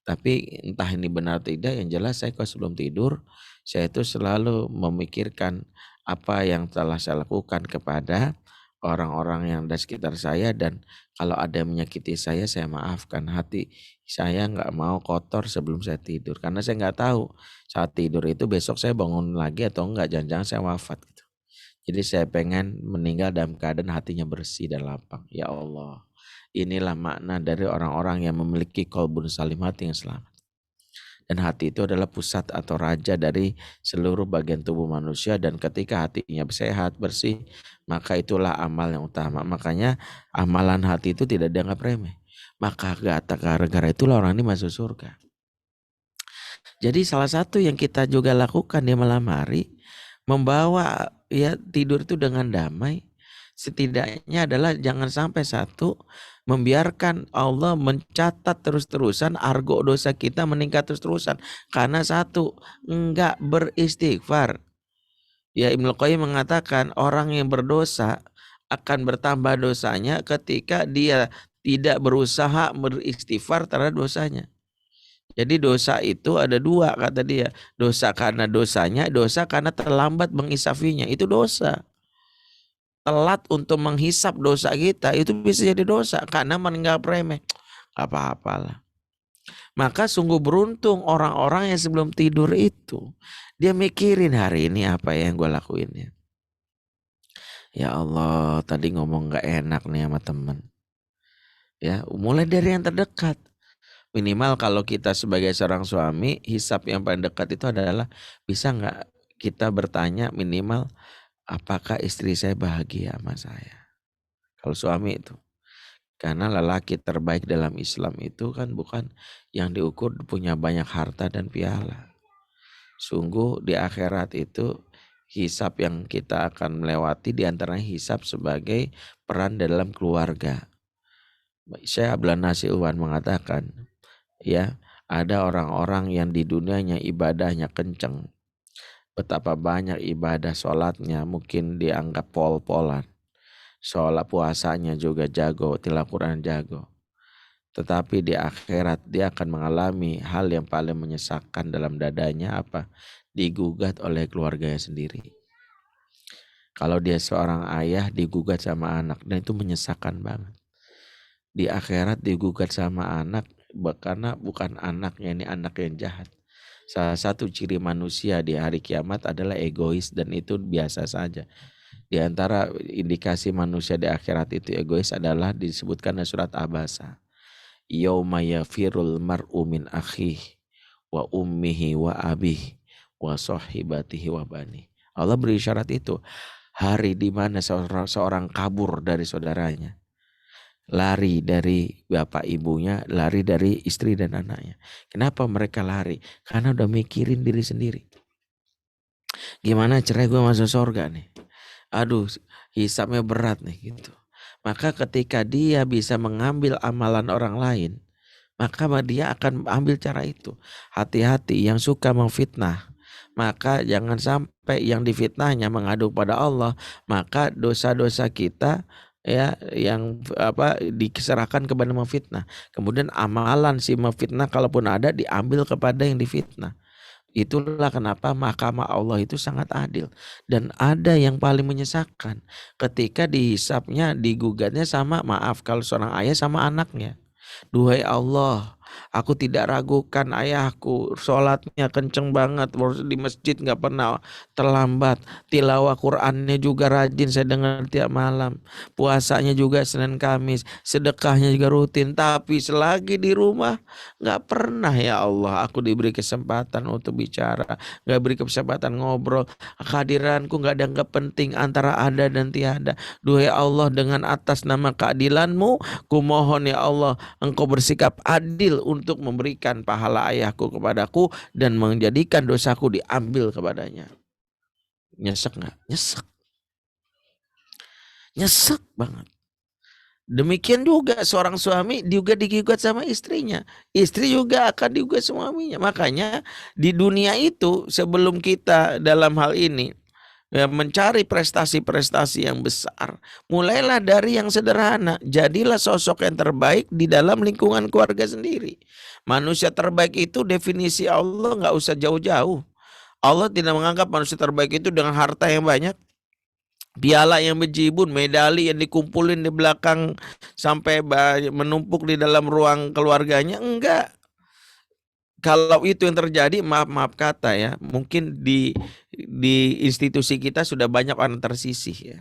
Tapi entah ini benar atau tidak, yang jelas saya kalau sebelum tidur, saya itu selalu memikirkan apa yang telah saya lakukan kepada orang-orang yang ada sekitar saya, dan kalau ada yang menyakiti saya maafkan. Hati saya nggak mau kotor sebelum saya tidur, karena saya nggak tahu saat tidur itu besok saya bangun lagi atau enggak, jangan-jangan saya wafat gitu. Jadi saya pengen meninggal dalam keadaan hatinya bersih dan lapang. Ya Allah, inilah makna dari orang-orang yang memiliki qalbun salim, hati yang selamat. Dan hati itu adalah pusat atau raja dari seluruh bagian tubuh manusia, dan ketika hatinya sehat, bersih, maka itulah amal yang utama. Makanya amalan hati itu tidak dianggap remeh. Maka gara-gara itulah orang ini masuk surga. Jadi salah satu yang kita juga lakukan di malam hari, membawa ya tidur itu dengan damai, setidaknya adalah jangan sampai satu, membiarkan Allah mencatat terus-terusan argo dosa kita meningkat terus-terusan. Karena satu, enggak beristighfar. Ya, Ibnu Qayyim mengatakan orang yang berdosa akan bertambah dosanya ketika dia tidak berusaha beristighfar terhadap dosanya. Jadi dosa itu ada dua kata dia. Dosa karena dosanya, dosa karena terlambat mengisafinya. Itu dosa. Telat untuk menghisap dosa kita itu bisa jadi dosa karena menganggap remeh. Gak apa-apalah. Maka sungguh beruntung orang-orang yang sebelum tidur itu, dia mikirin hari ini apa yang gue lakuin ya. Ya Allah, tadi ngomong gak enak nih sama temen. Ya, mulai dari yang terdekat. Minimal kalau kita sebagai seorang suami, hisap yang paling dekat itu adalah bisa nggak kita bertanya minimal, apakah istri saya bahagia sama saya? Kalau suami itu. Karena lelaki terbaik dalam Islam itu kan bukan yang diukur punya banyak harta dan piala. Sungguh di akhirat itu hisap yang kita akan melewati diantaranya hisap sebagai peran dalam keluarga. Syekh Abdullah Nasir Uwan mengatakan, ya, ada orang-orang yang di dunianya ibadahnya kenceng, betapa banyak ibadah, sholatnya mungkin dianggap pol-polan, sholat puasanya juga jago, tilawah Quran jago, tetapi di akhirat dia akan mengalami hal yang paling menyesakkan dalam dadanya, apa? Digugat oleh keluarganya sendiri. Kalau dia seorang ayah digugat sama anak, dan itu menyesakkan banget. Di akhirat digugat sama anak karena bukan anaknya, ini anak yang jahat. Salah satu ciri manusia di hari kiamat adalah egois, dan itu biasa saja. Di antara indikasi manusia di akhirat itu egois adalah disebutkan dalam surat Abasa. Yauma yafirul mar'u min akhihi wa ummihi wa abihi wa sahibatihi wa bani. Allah beri syarat itu. Hari di mana seorang kabur dari saudaranya, lari dari bapak ibunya, lari dari istri dan anaknya. Kenapa mereka lari? Karena udah mikirin diri sendiri. Gimana cerai gue masuk surga nih? Aduh, hisapnya berat nih gitu. Maka ketika dia bisa mengambil amalan orang lain, maka dia akan ambil cara itu. Hati-hati yang suka memfitnah. Maka jangan sampai yang difitnahnya mengadu pada Allah, maka dosa-dosa kita ya yang diserahkan kepada memfitnah. Kemudian amalan si memfitnah kalaupun ada diambil kepada yang difitnah. Itulah kenapa mahkamah Allah itu sangat adil. Dan ada yang paling menyesakkan ketika dihisapnya, digugatnya sama, maaf kalau seorang ayah sama anaknya. Duhai Allah, aku tidak ragukan ayahku, sholatnya kenceng banget, di masjid gak pernah terlambat, tilawah Qurannya juga rajin saya dengar tiap malam, puasanya juga Senin Kamis, sedekahnya juga rutin, tapi selagi di rumah gak pernah ya Allah aku diberi kesempatan untuk bicara, gak beri kesempatan ngobrol, kehadiranku gak dianggap penting antara ada dan tiada. Duhai Allah, dengan atas nama keadilanmu kumohon ya Allah, Engkau bersikap adil untuk memberikan pahala ayahku kepadaku dan menjadikan dosaku diambil kepadanya. Nyesek gak? Nyesek. Nyesek banget. Demikian juga seorang suami juga digugat sama istrinya. Istri juga akan digugat suaminya. Makanya di dunia itu sebelum kita dalam hal ini ya, mencari prestasi-prestasi yang besar, mulailah dari yang sederhana. Jadilah sosok yang terbaik di dalam lingkungan keluarga sendiri. Manusia terbaik itu definisi Allah nggak usah jauh-jauh. Allah tidak menganggap manusia terbaik itu dengan harta yang banyak, piala yang berjibun, medali yang dikumpulin di belakang sampai menumpuk di dalam ruang keluarganya. Enggak. Kalau itu yang terjadi, maaf kata ya, mungkin di institusi kita sudah banyak orang tersisih ya.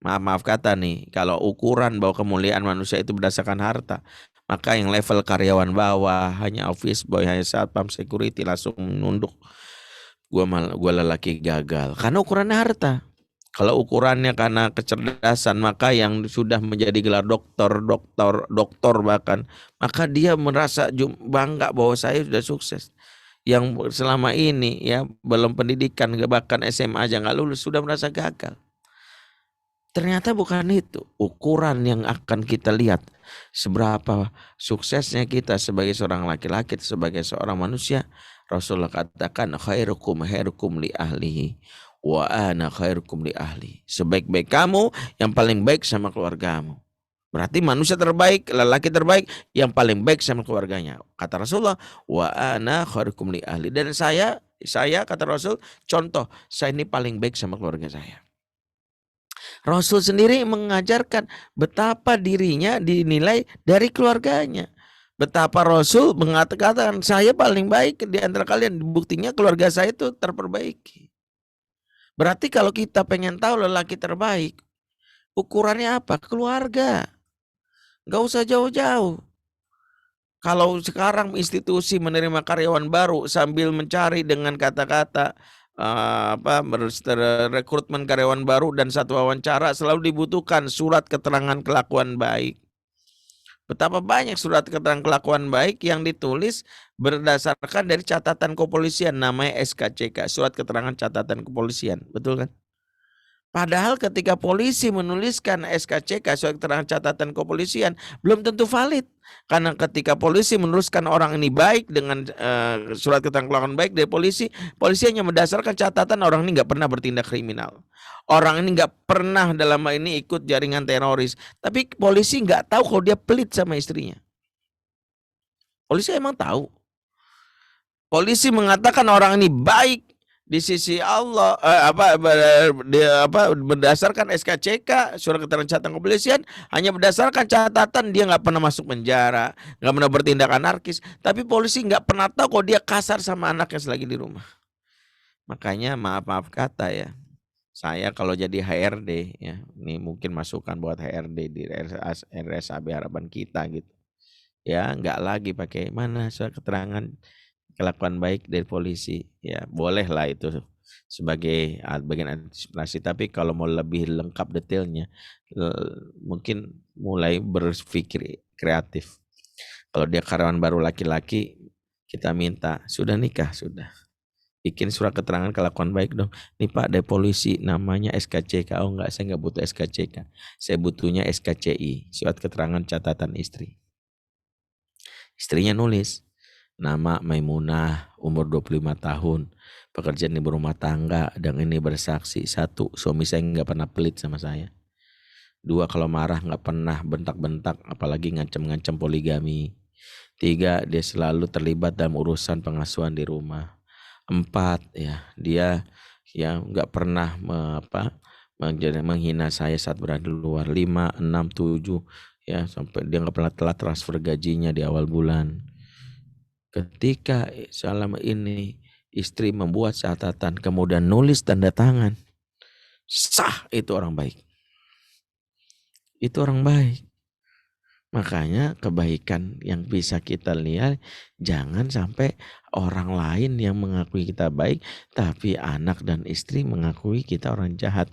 Maaf kata nih, kalau ukuran bahwa kemuliaan manusia itu berdasarkan harta, maka yang level karyawan bawah, hanya office boy, hanya satpam security langsung nunduk. Gua lelaki gagal karena ukurannya harta. Kalau ukurannya karena kecerdasan, maka yang sudah menjadi gelar doktor bahkan, maka dia merasa bangga bahwa saya sudah sukses. Yang selama ini ya belum pendidikan, bahkan SMA aja nggak lulus, sudah merasa gagal. Ternyata bukan itu ukuran yang akan kita lihat seberapa suksesnya kita sebagai seorang laki-laki, sebagai seorang manusia. Rasulullah katakan khairukum li ahlihi wa ana khairukum li ahli. Sebaik-baik kamu yang paling baik sama keluargamu. Berarti manusia terbaik, lelaki terbaik yang paling baik sama keluarganya. Kata Rasulullah, wa ana khairukum li ahli. Dan saya kata Rasul, contoh, saya ini paling baik sama keluarga saya. Rasul sendiri mengajarkan betapa dirinya dinilai dari keluarganya. Betapa Rasul mengatakan saya paling baik di antara kalian. Buktinya keluarga saya itu terperbaiki. Berarti kalau kita pengen tahu lelaki terbaik, ukurannya apa? Keluarga. Gak usah jauh-jauh. Kalau sekarang institusi menerima karyawan baru sambil mencari dengan kata-kata rekrutmen karyawan baru dan satu wawancara, selalu dibutuhkan surat keterangan kelakuan baik. Betapa banyak surat keterangan kelakuan baik yang ditulis berdasarkan dari catatan kepolisian, namanya SKCK, surat keterangan catatan kepolisian, betul kan? Padahal ketika polisi menuliskan SKCK, surat keterangan catatan kepolisian, belum tentu valid. Karena ketika polisi menuliskan orang ini baik dengan surat keterangan kelakuan baik dari polisi hanya berdasarkan catatan orang ini nggak pernah bertindak kriminal. Orang ini nggak pernah dalam hal ini ikut jaringan teroris. Tapi polisi nggak tahu kalau dia pelit sama istrinya. Polisi emang tahu. Polisi mengatakan orang ini baik di sisi Allah, berdasarkan SKCK, surat keterangan catatan kepolisian, hanya berdasarkan catatan dia nggak pernah masuk penjara, nggak pernah bertindak anarkis. Tapi polisi nggak pernah tahu kalau dia kasar sama anaknya selagi di rumah. Makanya maaf kata ya, saya kalau jadi HRD ya, ini mungkin masukan buat HRD di RSAB harapan kita gitu. Ya nggak lagi pakai mana surat keterangan kelakuan baik dari polisi, ya boleh lah itu sebagai bagian antisipasi. Tapi kalau mau lebih lengkap detailnya, mungkin mulai berpikir kreatif. Kalau dia karyawan baru laki-laki, kita minta sudah nikah, sudah bikin surat keterangan kelakuan baik dong. Nih Pak, dari polisi namanya SKCK. Oh enggak, saya enggak butuh SKCK, saya butuhnya SKCI, surat keterangan catatan istri. Istrinya nulis nama Maimunah, umur 25 tahun, pekerjaan ibu rumah tangga, dan ini bersaksi. 1, suami saya nggak pernah pelit sama saya. 2, kalau marah nggak pernah bentak-bentak, apalagi ngancem-ngancem poligami. 3, dia selalu terlibat dalam urusan pengasuhan di rumah. 4, ya dia ya nggak pernah menghina saya saat berada di luar. 5, 6, 7, ya sampai dia nggak pernah telat transfer gajinya di awal bulan. Ketika selama ini istri membuat catatan kemudian nulis tanda tangan, sah, itu orang baik. Itu orang baik. Makanya kebaikan yang bisa kita lihat, jangan sampai orang lain yang mengakui kita baik, tapi anak dan istri mengakui kita orang jahat.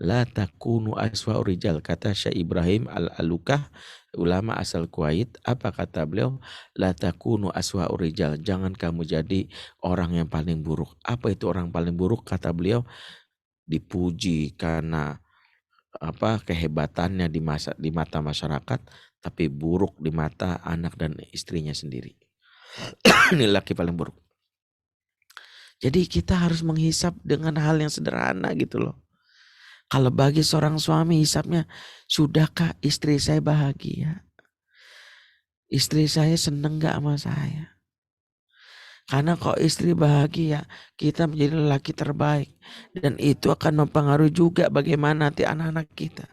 La takunu aswa'u rijal, kata Syekh Ibrahim Al-Alukah, ulama asal Kuwait. Apa kata beliau? La takunu aswa'u rijal, jangan kamu jadi orang yang paling buruk. Apa itu orang paling buruk? Kata beliau, dipuji karena kehebatannya di mata masyarakat, tapi buruk di mata anak dan istrinya sendiri. Ini laki paling buruk. Jadi kita harus menghisap dengan hal yang sederhana gitu loh. Kalau bagi seorang suami hisapnya, sudahkah istri saya bahagia? Istri saya seneng gak sama saya? Karena kalau istri bahagia, kita menjadi lelaki terbaik. Dan itu akan mempengaruhi juga bagaimana nanti anak-anak kita.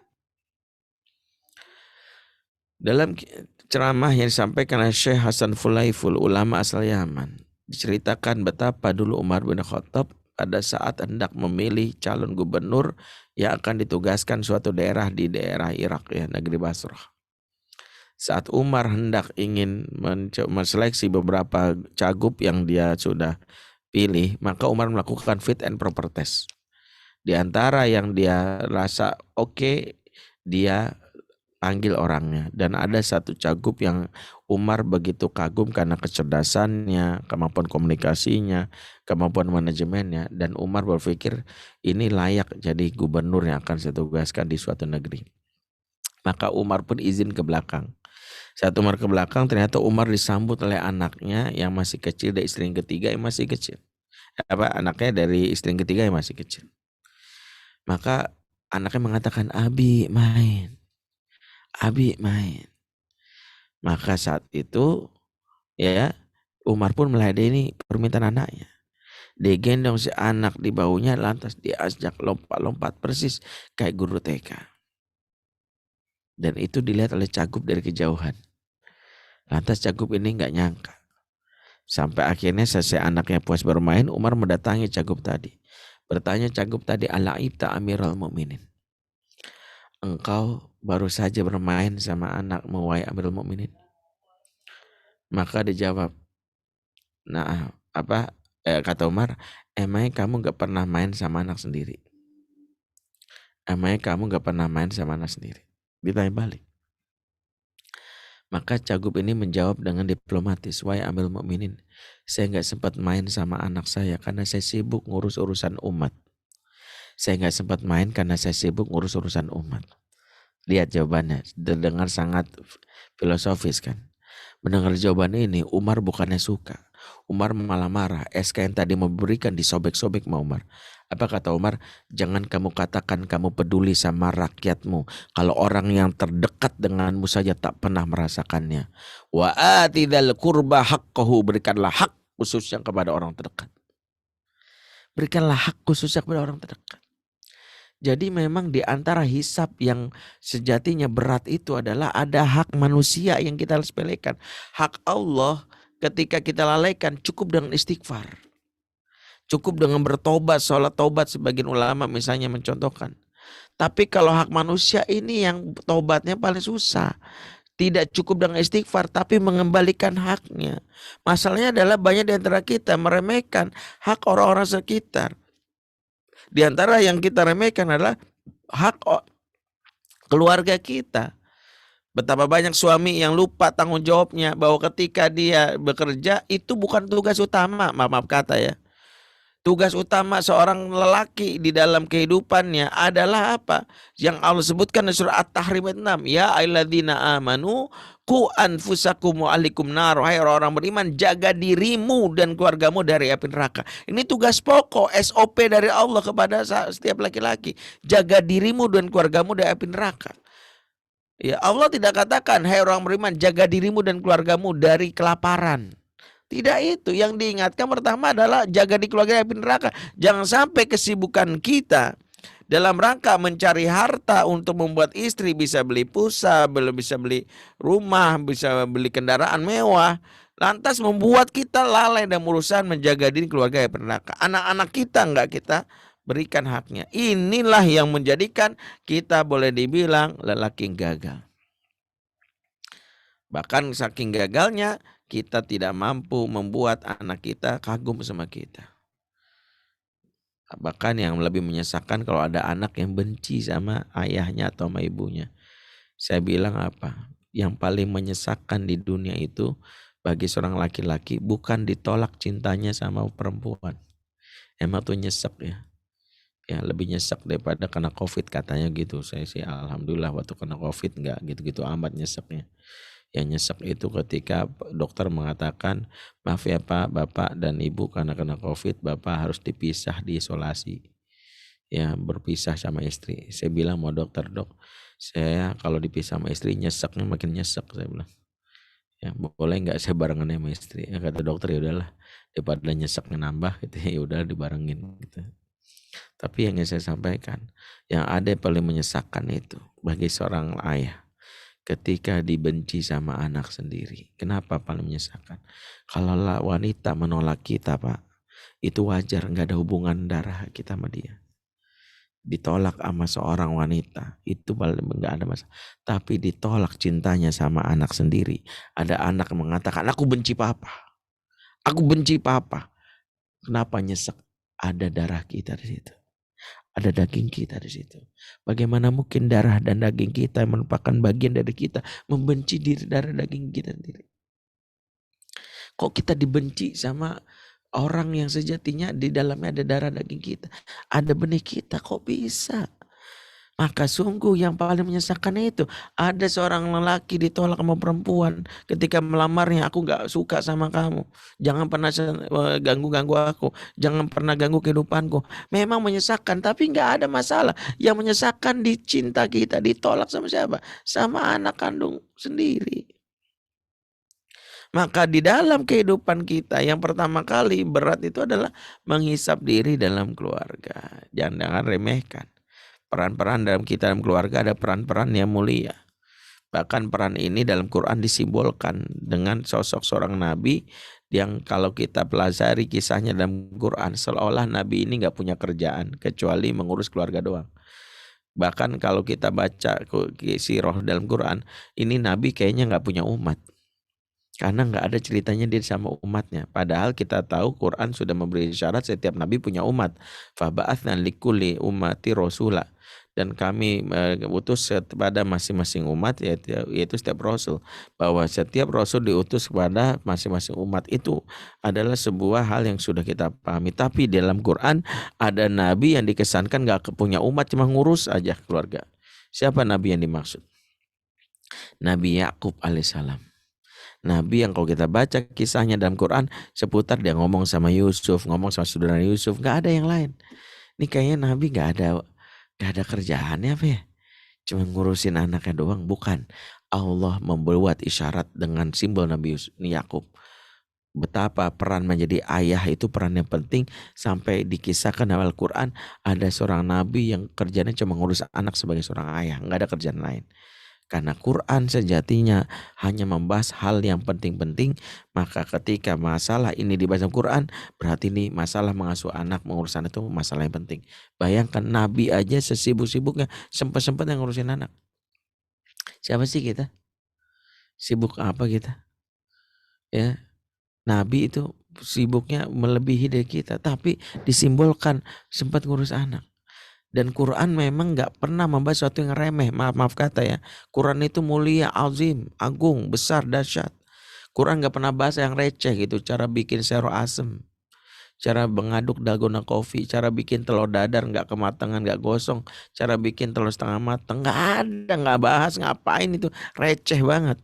Dalam ceramah yang disampaikan oleh Syekh Hasan Fulaiful, ulama asal Yaman, diceritakan betapa dulu Umar bin Khattab pada saat hendak memilih calon gubernur yang akan ditugaskan suatu daerah di daerah Irak, ya, negeri Basrah. Saat Umar hendak ingin menseleksi beberapa cagup yang dia sudah pilih, maka Umar melakukan fit and proper test. Di antara yang dia rasa oke, dia panggil orangnya. Dan ada satu cagup yang Umar begitu kagum karena kecerdasannya, kemampuan komunikasinya, kemampuan manajemennya. Dan Umar berpikir ini layak jadi gubernur yang akan saya tugaskan di suatu negeri. Maka Umar pun izin ke belakang. Saat Umar ke belakang, ternyata Umar disambut oleh anaknya yang masih kecil dan istri yang ketiga yang masih kecil. Anaknya dari istri yang ketiga yang masih kecil. Maka anaknya mengatakan, Abi main. Maka saat itu ya Umar pun meladeni permintaan anaknya. Dia gendong si anak di bahunya, lantas diajak lompat-lompat persis kayak guru TK. Dan itu dilihat oleh cagup dari kejauhan. Lantas cagup ini gak nyangka. Sampai akhirnya selesai anaknya puas bermain, Umar mendatangi cagup tadi. Bertanya cagup tadi, Ala'ibta Amirul Mukminin. Engkau baru saja bermain sama anakmu, wahai Amirul Mukminin. Maka dijawab, nah kata Umar, emangnya kamu gak pernah main sama anak sendiri? Ditanya balik. Maka cagup ini menjawab dengan diplomatis, wahai Amirul Mukminin, saya gak sempat main sama anak saya karena saya sibuk ngurus urusan umat. Lihat jawabannya, terdengar sangat filosofis kan. Mendengar jawaban ini, Umar bukannya suka. Umar malah marah. SK yang tadi mau berikan disobek-sobek sama Umar. Apa kata Umar? Jangan kamu katakan kamu peduli sama rakyatmu kalau orang yang terdekat denganmu saja tak pernah merasakannya. Wa atidal qurba haqqahu, berikanlah hak khususnya kepada orang terdekat. Jadi memang di antara hisab yang sejatinya berat itu adalah ada hak manusia yang kita sepelekan. Hak Allah ketika kita lalaikan cukup dengan istighfar. Cukup dengan bertobat, sholat tobat sebagian ulama misalnya mencontohkan. Tapi kalau hak manusia ini yang tobatnya paling susah. Tidak cukup dengan istighfar tapi mengembalikan haknya. Masalahnya adalah banyak di antara kita meremehkan hak orang-orang sekitar. Di antara yang kita remehkan adalah hak keluarga kita. Betapa banyak suami yang lupa tanggung jawabnya bahwa ketika dia bekerja itu bukan tugas utama, maaf kata ya. Tugas utama seorang lelaki di dalam kehidupannya adalah apa? Yang Allah sebutkan di surah At-Tahrim 6. Ya ayyuhalladzina amanu qu anfusakum wa ahlikum nar. Hai orang-orang beriman, jaga dirimu dan keluargamu dari api neraka. Ini tugas pokok SOP dari Allah kepada setiap laki-laki. Jaga dirimu dan keluargamu dari api neraka. Ya, Allah tidak katakan hai orang beriman, jaga dirimu dan keluargamu dari kelaparan. Tidak itu. Yang diingatkan pertama adalah jaga di keluarga api neraka. Jangan sampai kesibukan kita dalam rangka mencari harta untuk membuat istri bisa beli pulsa, bisa beli rumah, bisa beli kendaraan mewah, lantas membuat kita lalai dalam urusan menjaga diri keluarga api neraka. Anak-anak kita enggak kita berikan haknya. Inilah yang menjadikan kita boleh dibilang lelaki gagal. Bahkan saking gagalnya kita tidak mampu membuat anak kita kagum sama kita. Bahkan yang lebih menyesalkan kalau ada anak yang benci sama ayahnya atau sama ibunya. Saya bilang apa? Yang paling menyesalkan di dunia itu bagi seorang laki-laki bukan ditolak cintanya sama perempuan. Emang tuh nyesek ya. Ya lebih nyesek daripada kena COVID katanya gitu. Saya sih alhamdulillah waktu kena COVID enggak gitu-gitu amat nyeseknya. Yang nyesek itu ketika dokter mengatakan, maaf ya Pak, Bapak dan Ibu karena kena COVID, Bapak harus dipisah, diisolasi. Ya, berpisah sama istri. Saya bilang, mau dokter, dok, saya kalau dipisah sama istri nyeseknya makin nyesek, saya bilang. Ya, boleh nggak saya barengan sama istri? Ya, kata dokter, ya udahlah, daripada nyeseknya nambah gitu, ya udah dibarengin gitu. Tapi yang saya sampaikan, yang ada yang paling menyesakkan itu bagi seorang ayah ketika dibenci sama anak sendiri. Kenapa paling menyesakkan? Kalau wanita menolak kita, Pak, itu wajar, nggak ada hubungan darah kita sama dia. Ditolak sama seorang wanita itu paling nggak ada masalah. Tapi ditolak cintanya sama anak sendiri. Ada anak yang mengatakan, aku benci papa, aku benci papa. Kenapa nyesek? Ada darah kita di situ, ada daging kita di situ. Bagaimana mungkin darah dan daging kita yang merupakan bagian dari kita membenci diri darah daging kita sendiri? Kok kita dibenci sama orang yang sejatinya di dalamnya ada darah daging kita, ada benih kita, kok bisa? Maka sungguh yang paling menyesakkan itu, ada seorang lelaki ditolak sama perempuan ketika melamarnya, aku gak suka sama kamu, jangan pernah ganggu-ganggu aku, jangan pernah ganggu kehidupanku. Memang menyesakkan, tapi gak ada masalah. Yang menyesakkan di cinta kita, ditolak sama siapa? Sama anak kandung sendiri. Maka di dalam kehidupan kita yang pertama kali berat itu adalah menghisap diri dalam keluarga. Jangan remehkan. Peran-peran dalam kita dalam keluarga ada peran-peran yang mulia. Bahkan peran ini dalam Quran disimbolkan dengan sosok seorang nabi yang kalau kita pelajari kisahnya dalam Quran, seolah nabi ini gak punya kerjaan kecuali mengurus keluarga doang. Bahkan kalau kita baca sirah dalam Quran, ini nabi kayaknya gak punya umat. Karena nggak ada ceritanya dia sama umatnya. Padahal kita tahu Quran sudah memberi syarat setiap nabi punya umat. Faba'atsna likulli ummati rasula. Dan kami utus kepada masing-masing umat, yaitu setiap rasul. Bahwa setiap rasul diutus kepada masing-masing umat. Itu adalah sebuah hal yang sudah kita pahami. Tapi dalam Quran ada nabi yang dikesankan nggak punya umat, cuma ngurus aja keluarga. Siapa nabi yang dimaksud? Nabi Yakub alaihissalam. Nabi yang kalau kita baca kisahnya dalam Quran seputar dia ngomong sama Yusuf, ngomong sama saudara Yusuf, nggak ada yang lain. Ini kayaknya Nabi nggak ada kerjaannya apa ya? Cuma ngurusin anaknya doang, bukan. Allah membuat isyarat dengan simbol Nabi Yakub. Betapa peran menjadi ayah itu peran yang penting, sampai dikisahkan dalam Al-Quran ada seorang Nabi yang kerjanya cuma ngurus anak sebagai seorang ayah, nggak ada kerjaan lain. Karena Quran sejatinya hanya membahas hal yang penting-penting, maka ketika masalah ini dibahas dalam Quran, berarti ini masalah mengasuh anak, mengurus anak itu masalah yang penting. Bayangkan Nabi aja sesibuk-sibuknya sempat-sempat yang ngurusin anak. Siapa sih kita? Sibuk apa kita? Ya, Nabi itu sibuknya melebihi dari kita, tapi disimbolkan sempat ngurus anak. Dan Quran memang gak pernah membahas sesuatu yang remeh. Maaf kata ya. Quran itu mulia, azim, agung, besar, dahsyat. Quran gak pernah bahas yang receh gitu. Cara bikin sero asem, cara mengaduk dalgona coffee, cara bikin telur dadar gak kematangan, gak gosong, cara bikin telur setengah matang, gak ada, gak bahas. Ngapain itu, receh banget.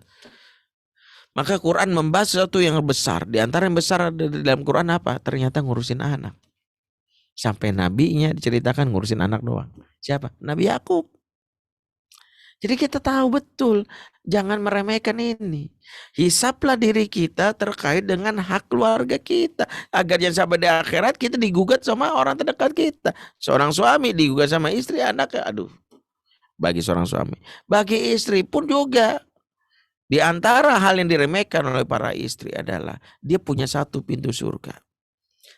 Maka Quran membahas sesuatu yang besar. Di antara yang besar dalam Quran apa? Ternyata ngurusin anak. Sampai nabinya diceritakan ngurusin anak doang. Siapa? Nabi Yakub. Jadi kita tahu betul, jangan meremehkan ini. Hisaplah diri kita terkait dengan hak keluarga kita, agar jangan sampai di akhirat kita digugat sama orang terdekat kita. Seorang suami digugat sama istri, anaknya, aduh. Bagi seorang suami, bagi istri pun juga. Di antara hal yang diremehkan oleh para istri adalah dia punya satu pintu surga,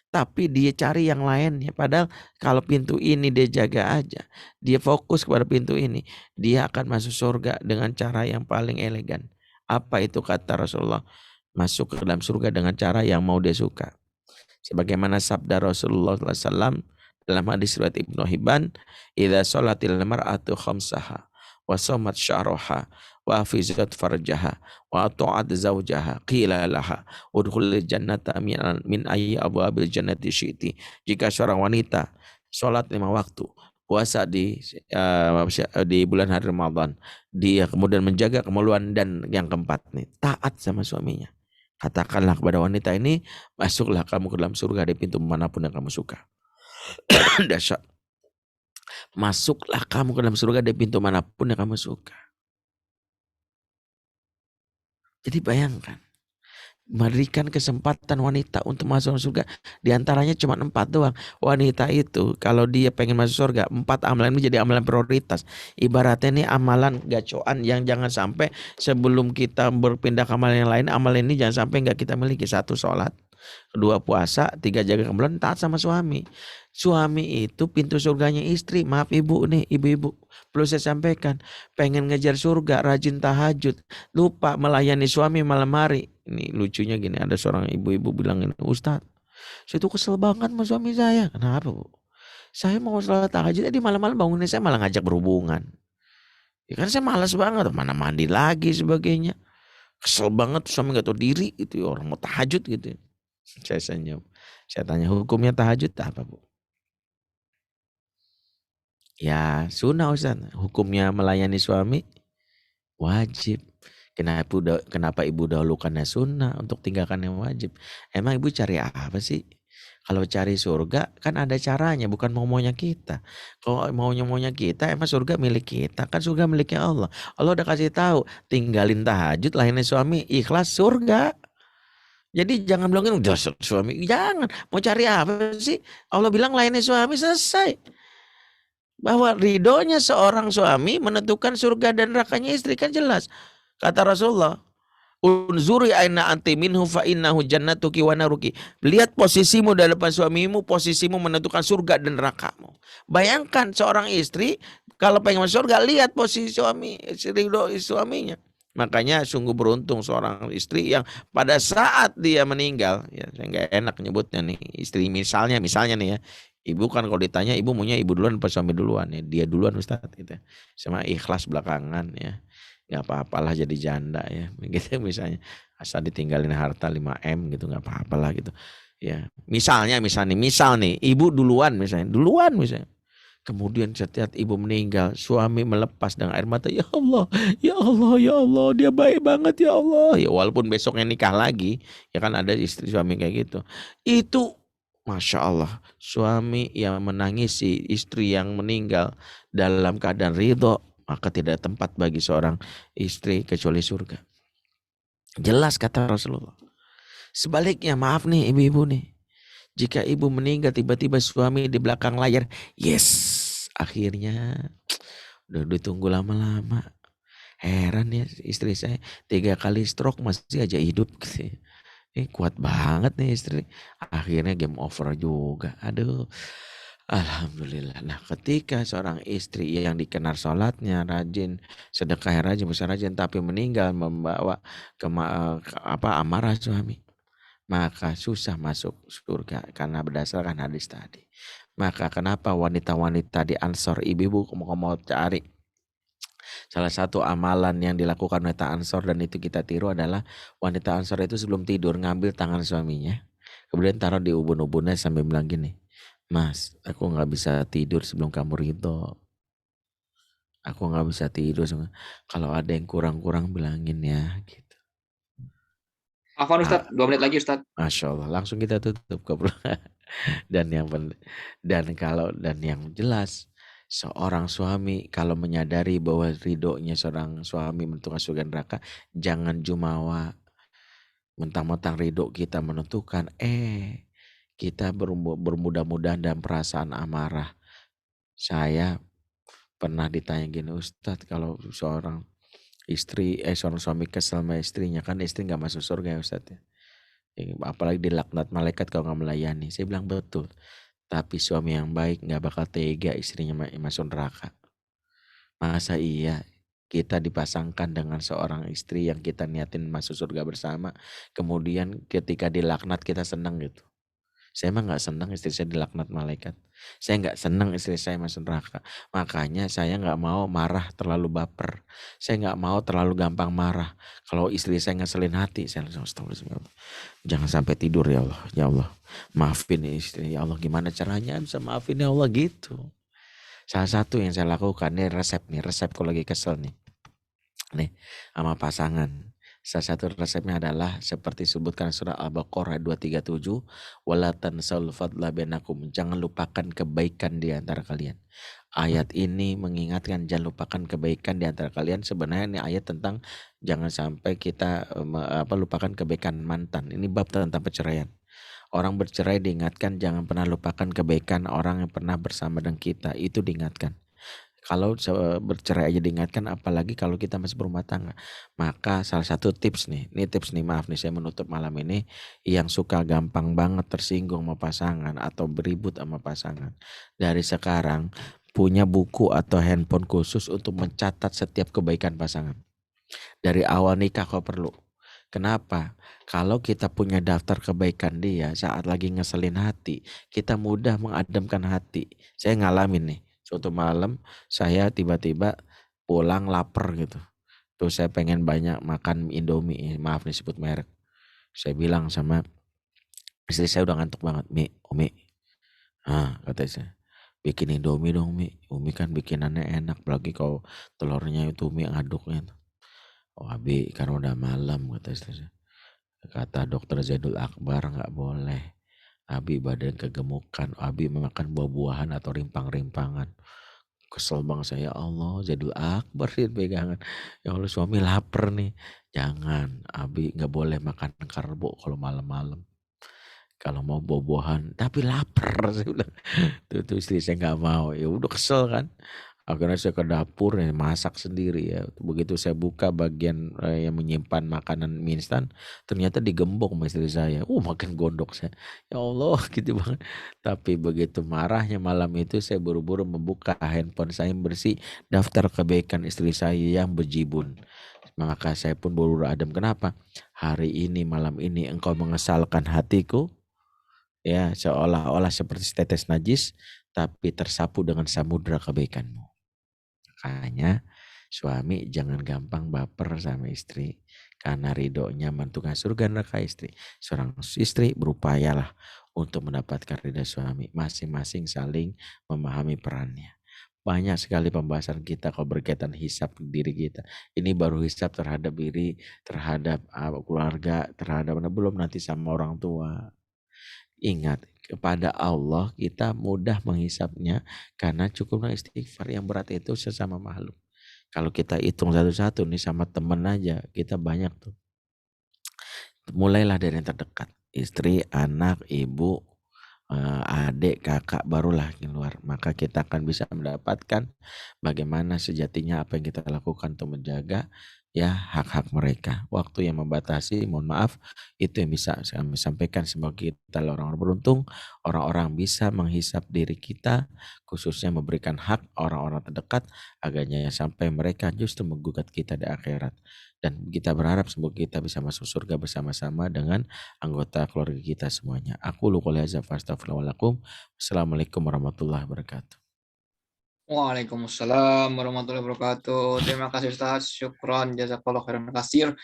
tapi dia cari yang lainnya. Padahal kalau pintu ini dia jaga aja, dia fokus kepada pintu ini, dia akan masuk surga dengan cara yang paling elegan. Apa itu kata Rasulullah? Masuk ke dalam surga dengan cara yang mau dia suka. Sebagaimana sabda Rasulullah SAW dalam hadis riwayat Ibnu Hibban, idza sholatil mar'atu khamsaha wa shamat syahraha wa hafizat farjaha wa ta'at zawjaha qila laha udkhulil jannata min ayyi abwabil jannati syi'ti. Jika seorang wanita sholat 5 waktu, puasa di bulan hari Ramadan. Dia kemudian menjaga kemaluan, dan yang keempat nih, taat sama suaminya. Katakanlah kepada wanita ini, masuklah kamu ke dalam surga di pintu manapun yang kamu suka. Dahsyat. Masuklah kamu ke dalam surga di pintu manapun yang kamu suka. Jadi bayangkan, memberikan kesempatan wanita untuk masuk surga, diantaranya cuma 4 doang. Wanita itu kalau dia pengen masuk surga, 4 amalan ini jadi amalan prioritas. Ibaratnya ini amalan gacoan yang jangan sampai sebelum kita berpindah ke amalan yang lain, amalan ini jangan sampai nggak kita miliki. 1, sholat. 2, puasa. 3, jaga kemaluan. Taat sama suami. Suami itu pintu surganya istri. Maaf ibu nih, ibu-ibu, perlu saya sampaikan, pengen ngejar surga, rajin tahajud, lupa melayani suami malam hari. Ini lucunya gini, ada seorang ibu-ibu bilang ini, Ustadz, saya tuh kesel banget sama suami saya. Kenapa, Bu? Saya mau sholat tahajud, di malam-malam bangunin saya malah ngajak berhubungan. Ya kan saya malas banget, mana mandi lagi sebagainya. Kesel banget, suami gak tahu diri gitu, orang mau tahajud gitu. Saya senyum. Saya tanya, hukumnya tahajud apa, Bu? Ya sunnah, Ustaz. Hukumnya melayani suami wajib. Kenapa ibu dahulukannya sunnah untuk tinggalkan yang wajib? Emang ibu cari apa sih? Kalau cari surga kan ada caranya, bukan maunya kita. Kalau maunya kita, emang surga milik kita, kan surga miliknya Allah. Allah udah kasih tahu, tinggalin tahajud, layani suami, ikhlas surga. Jadi jangan bilangin udah suami, jangan. Mau cari apa sih? Allah bilang layani suami, selesai. Bahwa ridhonya seorang suami menentukan surga dan nerakanya istri, kan jelas. Kata Rasulullah, unzuri aina anti minhu fa innahu jannatuki wa naruki. Lihat posisimu di depan suamimu, posisimu menentukan surga dan nerakamu. Bayangkan seorang istri kalau pengen masuk surga, lihat posisi ridho suaminya. Makanya sungguh beruntung seorang istri yang pada saat dia meninggal, ya saya nggak enak nyebutnya nih, istri misalnya nih ya, ibu kan kalau ditanya ibu maunya ibu duluan apa suami duluan, ya dia duluan Ustadz gitu. Sama ikhlas belakangan ya. Gak apa-apalah jadi janda ya. Gitu misalnya. Asal ditinggalin harta 5M gitu, gak apa-apalah gitu. Ya, misal nih ibu duluan misalnya. Kemudian setiap ibu meninggal, suami melepas dengan air mata, ya Allah, ya Allah, ya Allah, dia baik banget ya Allah. Ya walaupun besoknya nikah lagi, ya kan ada istri suami kayak gitu. Itu Masya Allah, suami yang menangisi istri yang meninggal dalam keadaan ridho, maka tidak tempat bagi seorang istri kecuali surga. Jelas kata Rasulullah. Sebaliknya, maaf nih ibu-ibu nih, jika ibu meninggal tiba-tiba suami di belakang layar, yes, akhirnya udah ditunggu lama-lama. Heran ya istri saya, 3 kali stroke masih aja hidup gitu. Kuat banget nih istri. Akhirnya game over juga. Aduh, alhamdulillah. Nah, ketika seorang istri yang dikenal sholatnya rajin, sedekahnya rajin, besar rajin, tapi meninggal membawa amarah suami, maka susah masuk surga karena berdasarkan hadis tadi. Maka kenapa wanita-wanita di Ansor, ibu-ibu mau cari salah satu amalan yang dilakukan wanita Ansor dan itu kita tiru adalah wanita Ansor itu sebelum tidur ngambil tangan suaminya, kemudian taruh di ubun-ubunnya sambil bilang gini, Mas, aku gak bisa tidur sebelum kamu ridho. Aku gak bisa tidur. Kalau ada yang kurang-kurang bilangin ya gitu. Afwan Ustadz, 2 menit lagi Ustadz. Masya Allah, langsung kita tutup. Dan yang jelas, seorang suami kalau menyadari bahwa ridhonya seorang suami menentukan surga neraka, jangan jumawa mentang-mentang ridho kita menentukan, kita bermudah-mudahan dalam perasaan amarah. Saya pernah ditanya gini, Ustadz, kalau seorang suami kesel sama istrinya, kan istri gak masuk surga ya Ustadz ya, apalagi dilaknat malaikat kalau gak melayani. Saya bilang betul, tapi suami yang baik gak bakal tega istrinya masuk neraka. Masa iya kita dipasangkan dengan seorang istri yang kita niatin masuk surga bersama, kemudian ketika dilaknat kita senang gitu. Saya emang gak senang istri saya dilaknat malaikat. Saya gak senang istri saya masuk neraka. Makanya saya gak mau marah terlalu baper. Saya gak mau terlalu gampang marah. Kalau istri saya ngeselin hati, saya langsung astagfirullah. Jangan sampai tidur ya Allah. Ya Allah, maafin istri. Ya Allah, gimana caranya bisa maafin ya Allah gitu. Salah satu yang saya lakukan nih resep kalau lagi kesel nih sama pasangan. Salah satu resepnya adalah seperti sebutkan surah Al-Baqarah 237, wala tansaul fadla bainakum, jangan lupakan kebaikan di antara kalian. Ayat ini mengingatkan jangan lupakan kebaikan di antara kalian. Sebenarnya ini ayat tentang jangan sampai kita lupakan kebaikan mantan. Ini bab tentang perceraian. Orang bercerai diingatkan jangan pernah lupakan kebaikan orang yang pernah bersama dengan kita, itu diingatkan. Kalau bercerai aja diingatkan, apalagi kalau kita masih berumah tangga. Maka salah satu tips nih, maaf nih saya menutup malam ini, yang suka gampang banget tersinggung sama pasangan atau beribut sama pasangan. Dari sekarang punya buku atau handphone khusus untuk mencatat setiap kebaikan pasangan. Dari awal nikah kalau perlu. Kenapa? Kalau kita punya daftar kebaikan dia saat lagi ngeselin hati, kita mudah mengademkan hati. Saya ngalamin nih. Suatu malam saya tiba-tiba pulang lapar gitu. Terus saya pengen banyak makan Indomie. Maaf nih sebut merek. Saya bilang sama istri saya udah ngantuk banget. Umi. Kata saya. Bikin Indomie dong Mi. Umi kan bikinannya enak. Apalagi kalau telurnya itu Umi ngaduknya. Oh Abi karena udah malam kata istri saya. Kata dokter Zaidul Akbar gak boleh. Abi badan kegemukan. Abi memakan buah-buahan atau rimpang-rimpangan. Kesel banget saya, ya Allah Zaidul Akbar sih pegangan. Ya Allah suami lapar nih. Jangan, Abi gak boleh makan karbo kalau malam-malam. Kalau mau buah-buahan, tapi lapar. Saya bilang, tuh istri saya gak mau. Ya udah kesel kan. Akhirnya saya ke dapur masak sendiri ya. Begitu saya buka bagian yang menyimpan makanan mie instan, ternyata digembok sama istri saya. Makin gondok saya. Ya Allah gitu banget. Tapi begitu marahnya malam itu saya buru-buru membuka handphone saya bersih daftar kebaikan istri saya yang bejibun. Maka saya pun buru-buru adem. Kenapa? Hari ini malam ini engkau mengesalkan hatiku. Ya seolah-olah seperti setetes najis tapi tersapu dengan samudra kebaikanmu. Makanya suami jangan gampang baper sama istri karena ridhonya menentukan surga neraka istri. Seorang istri berupayalah untuk mendapatkan ridha suami, masing-masing saling memahami perannya. Banyak sekali pembahasan kita kalau berkaitan hisab diri kita. Ini baru hisab terhadap diri, terhadap keluarga, terhadap belum nanti sama orang tua. Ingat, kepada Allah kita mudah menghisapnya karena cukuplah istighfar. Yang berat itu sesama makhluk. Kalau kita hitung satu-satu nih sama temen aja, kita banyak tuh. Mulailah dari yang terdekat. Istri, anak, ibu, adik, kakak, barulah keluar. Maka kita akan bisa mendapatkan bagaimana sejatinya apa yang kita lakukan untuk menjaga ya hak-hak mereka. Waktu yang membatasi, mohon maaf, itu yang bisa kami sampaikan. Semoga kita orang-orang beruntung, orang-orang bisa menghisap diri kita, khususnya memberikan hak orang-orang terdekat, agarnya sampai mereka justru menggugat kita di akhirat. Dan kita berharap semoga kita bisa masuk surga bersama-sama dengan anggota keluarga kita semuanya. Aku qouli hadza fa astaghfirullah walakum. Assalamualaikum warahmatullahi wabarakatuh. Waalaikumsalam warahmatullahi wabarakatuh. Terima kasih Ustaz. Syukron, jazakallahu khairan katsir.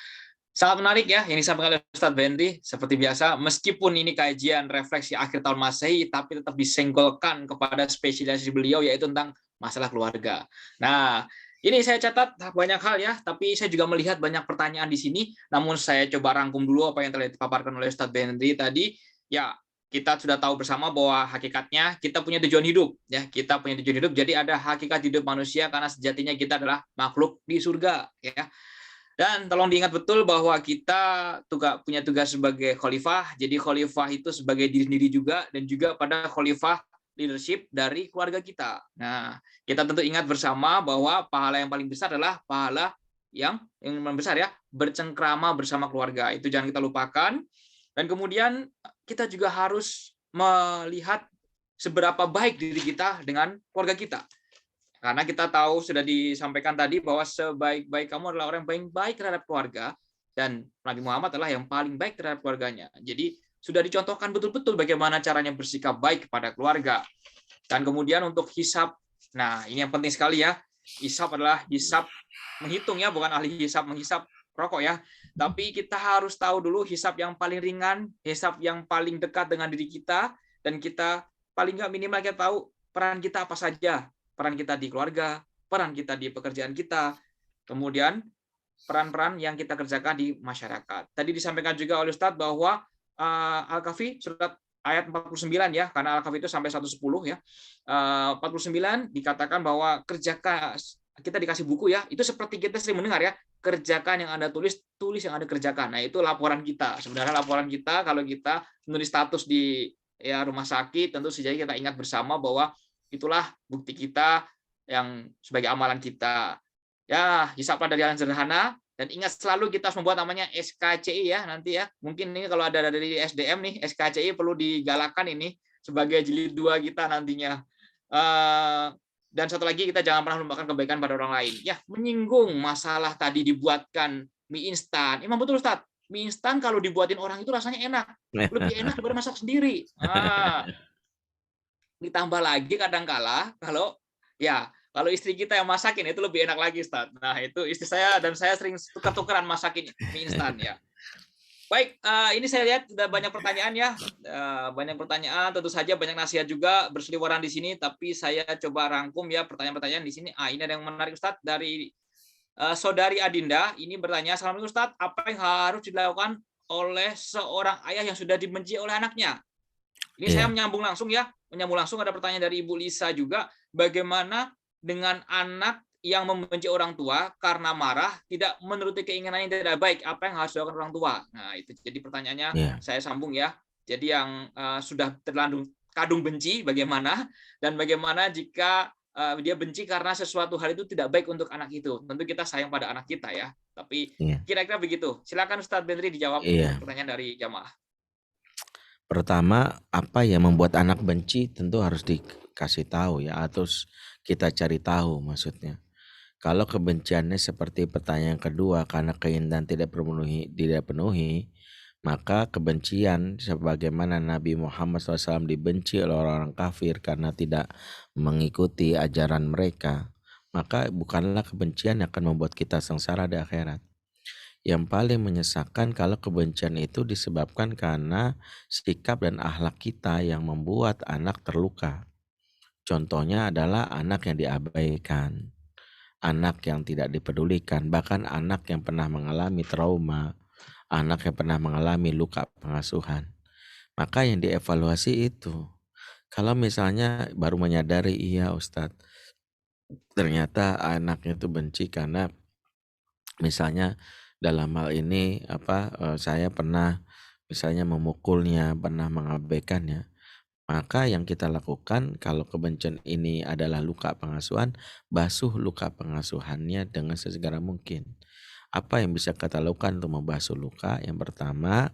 Sangat menarik ya yang disampaikan oleh Ustaz Bendy. Seperti biasa, meskipun ini kajian refleksi akhir tahun Masehi, tapi tetap disenggolkan kepada spesialisasi beliau yaitu tentang masalah keluarga. Nah, ini saya catat banyak hal ya, tapi saya juga melihat banyak pertanyaan di sini. Namun saya coba rangkum dulu apa yang telah dipaparkan oleh Ustaz Bendy tadi. Ya, kita sudah tahu bersama bahwa hakikatnya kita punya tujuan hidup ya, kita punya tujuan hidup. Jadi ada hakikat hidup manusia karena sejatinya kita adalah makhluk di surga ya. Dan tolong diingat betul bahwa kita juga punya tugas sebagai khalifah. Jadi khalifah itu sebagai diri sendiri juga dan juga pada khalifah leadership dari keluarga kita. Nah, kita tentu ingat bersama bahwa pahala yang paling besar adalah pahala yang besar ya, bercengkrama bersama keluarga. Itu jangan kita lupakan. Dan kemudian kita juga harus melihat seberapa baik diri kita dengan keluarga kita. Karena kita tahu sudah disampaikan tadi bahwa sebaik-baik kamu adalah orang yang paling baik terhadap keluarga dan Nabi Muhammad adalah yang paling baik terhadap keluarganya. Jadi sudah dicontohkan betul-betul bagaimana caranya bersikap baik kepada keluarga. Dan kemudian untuk hisab, nah ini yang penting sekali ya. Hisab adalah hisab menghitung ya, bukan ahli hisab menghisab rokok ya. Tapi kita harus tahu dulu hisab yang paling ringan, hisab yang paling dekat dengan diri kita, dan kita paling nggak minimal kita tahu peran kita apa saja peran kita di keluarga, peran kita di pekerjaan kita, kemudian peran-peran yang kita kerjakan di masyarakat. Tadi disampaikan juga oleh Ustadz bahwa Al-Kahfi surat ayat 49 ya, karena Al-Kahfi itu sampai 110 ya. 49 dikatakan bahwa kerjakan, kita dikasih buku ya, itu seperti kita sering mendengar ya, kerjakan yang Anda tulis, tulis yang Anda kerjakan. Nah, itu laporan kita. Sebenarnya laporan kita kalau kita menulis status di rumah sakit, tentu saja kita ingat bersama bahwa itulah bukti kita yang sebagai amalan kita. Ya, hisaplah dari yang sederhana, dan ingat selalu kita harus membuat namanya SKCI ya nanti ya. Mungkin ini kalau ada dari SDM nih, SKCI perlu digalakan ini sebagai jilid 2 kita nantinya. Dan satu lagi, kita jangan pernah melupakan kebaikan pada orang lain. Ya, menyinggung masalah tadi dibuatkan mie instan. Emang betul Ustaz, mie instan kalau dibuatin orang itu rasanya enak. Lebih enak daripada masak sendiri. Ditambah lagi kadang-kala kalau istri kita yang masakin itu lebih enak lagi, Ustaz. Nah, itu istri saya dan saya sering tukar-tukaran masakin mie instan ya. Baik, ini saya lihat sudah banyak pertanyaan ya. Banyak pertanyaan, tentu saja banyak nasihat juga berseliweran di sini, tapi saya coba rangkum ya pertanyaan-pertanyaan di sini. Ini ada yang menarik Ustaz dari Saudari Adinda. Ini bertanya, "Assalamualaikum Ustaz, apa yang harus dilakukan oleh seorang ayah yang sudah dibenci oleh anaknya?" Ini saya menyambung langsung ya. Menyambung langsung, ada pertanyaan dari Ibu Lisa juga. Bagaimana dengan anak yang membenci orang tua karena marah, tidak menuruti keinginan yang tidak baik, apa yang harus dilakukan orang tua? Nah, itu jadi pertanyaannya, saya sambung ya. Jadi yang sudah terlandung kadung benci bagaimana, dan bagaimana jika dia benci karena sesuatu hal itu tidak baik untuk anak itu. Tentu kita sayang pada anak kita ya. Tapi kira-kira begitu. Silakan Ustadz Benri dijawab pertanyaan dari jamaah. Pertama, apa yang membuat anak benci tentu harus dikasih tahu ya, atau kita cari tahu maksudnya. Kalau kebenciannya seperti pertanyaan kedua, karena keinginan tidak penuhi, maka kebencian sebagaimana Nabi Muhammad SAW dibenci oleh orang-orang kafir karena tidak mengikuti ajaran mereka, maka bukanlah kebencian yang akan membuat kita sengsara di akhirat. Yang paling menyesakan kalau kebencian itu disebabkan karena sikap dan akhlak kita yang membuat anak terluka. Contohnya adalah anak yang diabaikan, anak yang tidak dipedulikan, bahkan anak yang pernah mengalami trauma, anak yang pernah mengalami luka pengasuhan. Maka yang dievaluasi itu. Kalau misalnya baru menyadari, iya Ustadz, ternyata anaknya itu benci karena misalnya dalam hal ini saya pernah misalnya memukulnya, pernah mengabaikannya. Maka yang kita lakukan kalau kebencian ini adalah luka pengasuhan, basuh luka pengasuhannya dengan sesegera mungkin. Apa yang bisa kita lakukan untuk membasuh luka? Yang pertama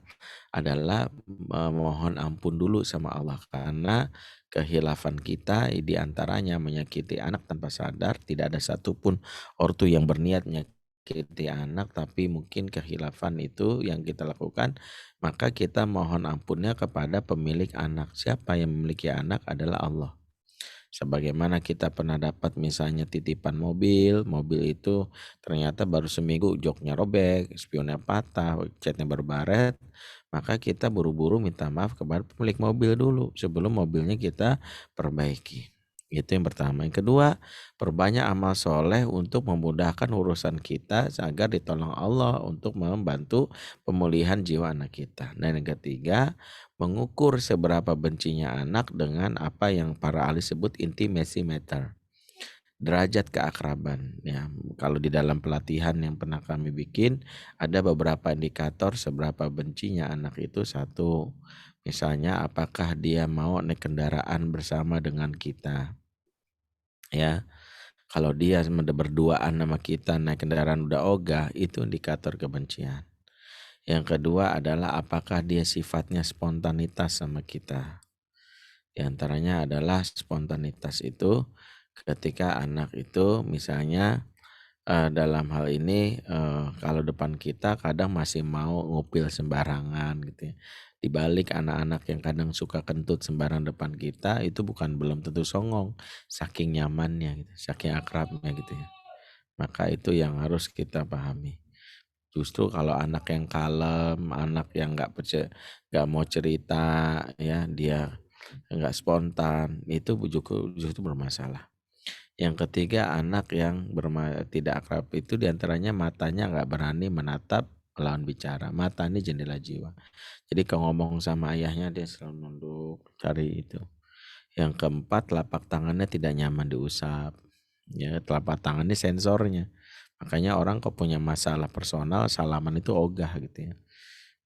adalah memohon ampun dulu sama Allah, karena kehilafan kita diantaranya menyakiti anak tanpa sadar. Tidak ada satupun ortu yang berniat menyakiti anak, tapi mungkin kehilafan itu yang kita lakukan. Maka kita mohon ampunnya kepada pemilik anak. Siapa yang memiliki anak adalah Allah. Sebagaimana kita pernah dapat misalnya titipan mobil itu ternyata baru seminggu joknya robek, spionnya patah, catnya berbaret, maka kita buru-buru minta maaf kepada pemilik mobil dulu sebelum mobilnya kita perbaiki. Itu yang pertama. Yang kedua, perbanyak amal soleh untuk memudahkan urusan kita agar ditolong Allah untuk membantu pemulihan jiwa anak kita. Dan yang ketiga, mengukur seberapa bencinya anak dengan apa yang para ahli sebut intimacy meter, derajat keakraban. Ya, kalau di dalam pelatihan yang pernah kami bikin, ada beberapa indikator seberapa bencinya anak itu. Satu, misalnya apakah dia mau naik kendaraan bersama dengan kita. Ya, kalau dia berduaan sama kita naik kendaraan udah ogah, itu indikator kebencian. Yang kedua adalah apakah dia sifatnya spontanitas sama kita. Di antaranya adalah spontanitas itu ketika anak itu misalnya dalam hal ini kalau depan kita kadang masih mau ngupil sembarangan gitu ya. Dibalik anak-anak yang kadang suka kentut sembarang depan kita, itu belum tentu songong, saking nyamannya gitu, saking akrabnya gitu ya. Maka itu yang harus kita pahami. Justru kalau anak yang kalem, anak yang nggak mau cerita, ya dia nggak spontan, itu justru bermasalah. Yang ketiga, anak yang tidak akrab itu diantaranya matanya nggak berani menatap lawan bicara. Mata ini jendela jiwa. Jadi kalau ngomong sama ayahnya dia selalu nunduk, cari itu. Yang keempat, telapak tangannya tidak nyaman diusap. Ya, telapak tangan ini sensornya. Makanya orang kok punya masalah personal, salaman itu ogah gitu ya.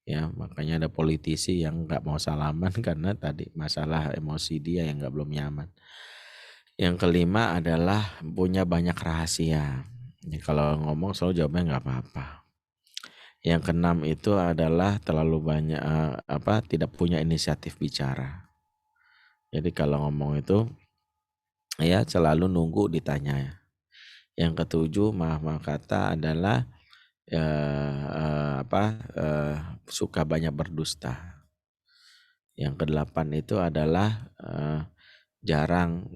Ya, makanya ada politisi yang nggak mau salaman karena tadi masalah emosi dia yang belum nyaman. Yang kelima adalah punya banyak rahasia. Ya, kalau ngomong selalu jawabnya nggak apa-apa. Yang keenam itu adalah terlalu banyak tidak punya inisiatif bicara. Jadi kalau ngomong itu ya selalu nunggu ditanya. Yang ketujuh, maaf kata adalah suka banyak berdusta. Yang kedelapan itu adalah jarang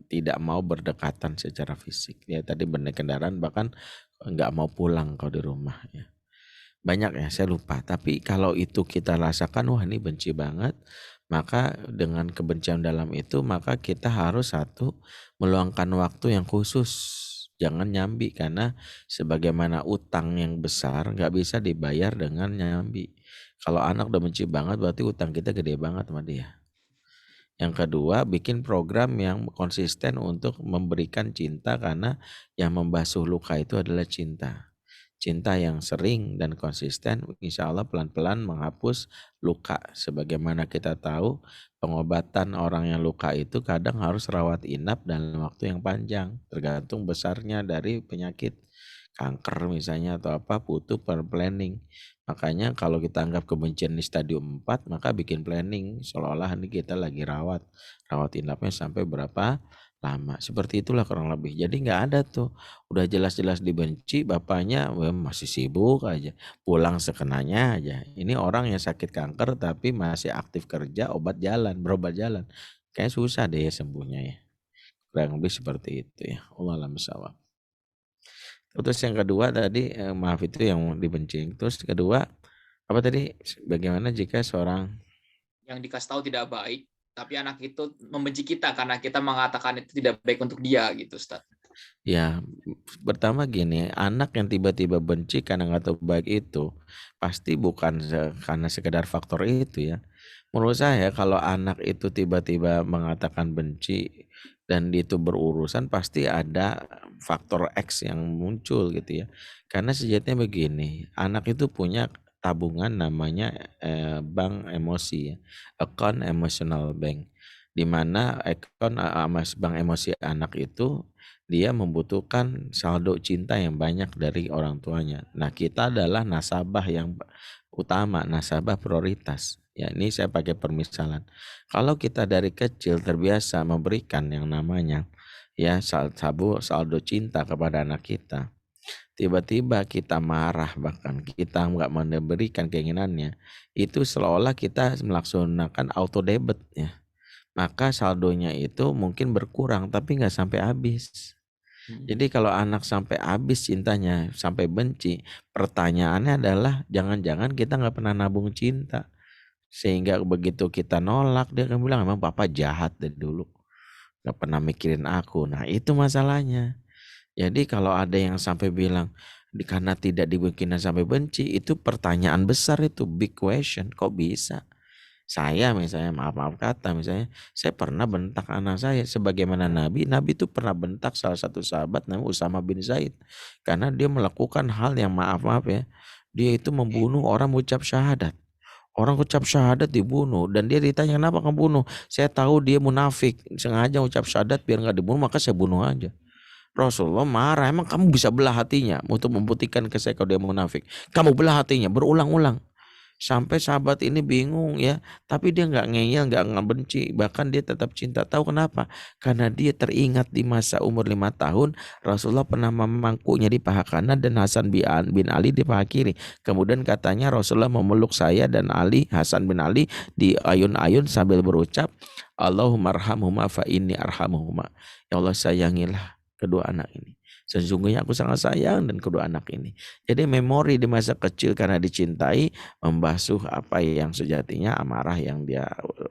tidak mau berdekatan secara fisik. Ya tadi benar kendaraan bahkan nggak mau pulang kalau di rumah ya. Banyak ya, saya lupa. Tapi kalau itu kita rasakan, wah ini benci banget, maka dengan kebencian dalam itu, maka kita harus meluangkan waktu yang khusus. Jangan nyambi, karena sebagaimana utang yang besar nggak bisa dibayar dengan nyambi. Kalau anak udah benci banget, berarti utang kita gede banget sama dia. Yang kedua, bikin program yang konsisten untuk memberikan cinta, karena yang membasuh luka itu adalah cinta. Cinta yang sering dan konsisten insya Allah pelan-pelan menghapus luka. Sebagaimana kita tahu, pengobatan orang yang luka itu kadang harus rawat inap dalam waktu yang panjang, tergantung besarnya dari penyakit. Kanker misalnya atau butuh planning. Makanya kalau kita anggap kebencian di stadium 4, maka bikin planning seolah-olah ini kita lagi rawat inapnya sampai berapa lama. Seperti itulah kurang lebih. Jadi nggak ada tuh, udah jelas-jelas dibenci, bapaknya masih sibuk aja, pulang sekenanya aja. Ini orang yang sakit kanker tapi masih aktif kerja, berobat jalan. Kayak susah deh ya sembuhnya ya. Kurang lebih seperti itu ya. Allah alam bissawab. Terus yang kedua tadi, maaf itu yang dibenci. Terus kedua, apa tadi? Bagaimana jika seorang yang dikasih tahu tidak baik, tapi anak itu membenci kita karena kita mengatakan itu tidak baik untuk dia gitu, Ustaz. Ya, pertama gini, anak yang tiba-tiba benci karena nggak tahu baik itu pasti bukan karena sekedar faktor itu ya. Menurut saya kalau anak itu tiba-tiba mengatakan benci dan itu berurusan, pasti ada faktor X yang muncul gitu ya. Karena sejatinya begini, anak itu punya tabungan namanya bank emosi ya, account emotional bank, di mana account bank emosi anak itu dia membutuhkan saldo cinta yang banyak dari orang tuanya. Nah, kita adalah nasabah yang utama, nasabah prioritas. Ya, ini saya pakai permisalan. Kalau kita dari kecil terbiasa memberikan yang namanya ya saldo cinta kepada anak kita, tiba-tiba kita marah, bahkan kita nggak memberikan keinginannya, itu seolah-olah kita melaksanakan auto debit ya. Maka saldonya itu mungkin berkurang tapi nggak sampai habis. Jadi kalau anak sampai habis cintanya, sampai benci, pertanyaannya adalah jangan-jangan kita nggak pernah nabung cinta. Sehingga begitu kita nolak, dia akan bilang emang papa jahat dari dulu, nggak pernah mikirin aku. Nah itu masalahnya. Jadi kalau ada yang sampai bilang karena tidak dibikinan sampai benci, itu pertanyaan besar, itu big question. Kok bisa? Saya misalnya, maaf kata, misalnya saya pernah bentak anak saya sebagaimana Nabi itu pernah bentak salah satu sahabat namanya Usama bin Zaid karena dia melakukan hal yang maaf ya, dia itu membunuh orang ucap syahadat. Orang ucap syahadat dibunuh dan dia ditanya kenapa kamu bunuh? Saya tahu dia munafik, sengaja ucap syahadat biar nggak dibunuh, maka saya bunuh aja. Rasulullah marah, emang kamu bisa belah hatinya untuk membuktikan ke saya kalau dia munafik? Kamu belah hatinya berulang-ulang. Sampai sahabat ini bingung ya, tapi dia nggak ngeyel, nggak benci, bahkan dia tetap cinta. Tahu kenapa? Karena dia teringat di masa umur 5 tahun Rasulullah pernah memangkunya di paha kanan dan Hasan bin Ali di paha kiri. Kemudian katanya Rasulullah memeluk saya dan Hasan bin Ali di ayun-ayun sambil berucap, Allahumma arhamhuma fa inni arhamuhuma. Ya Allah, sayangilah kedua anak ini. Sesungguhnya aku sangat sayang dan kedua anak ini. Jadi memori di masa kecil karena dicintai membasuh apa yang sejatinya amarah yang dia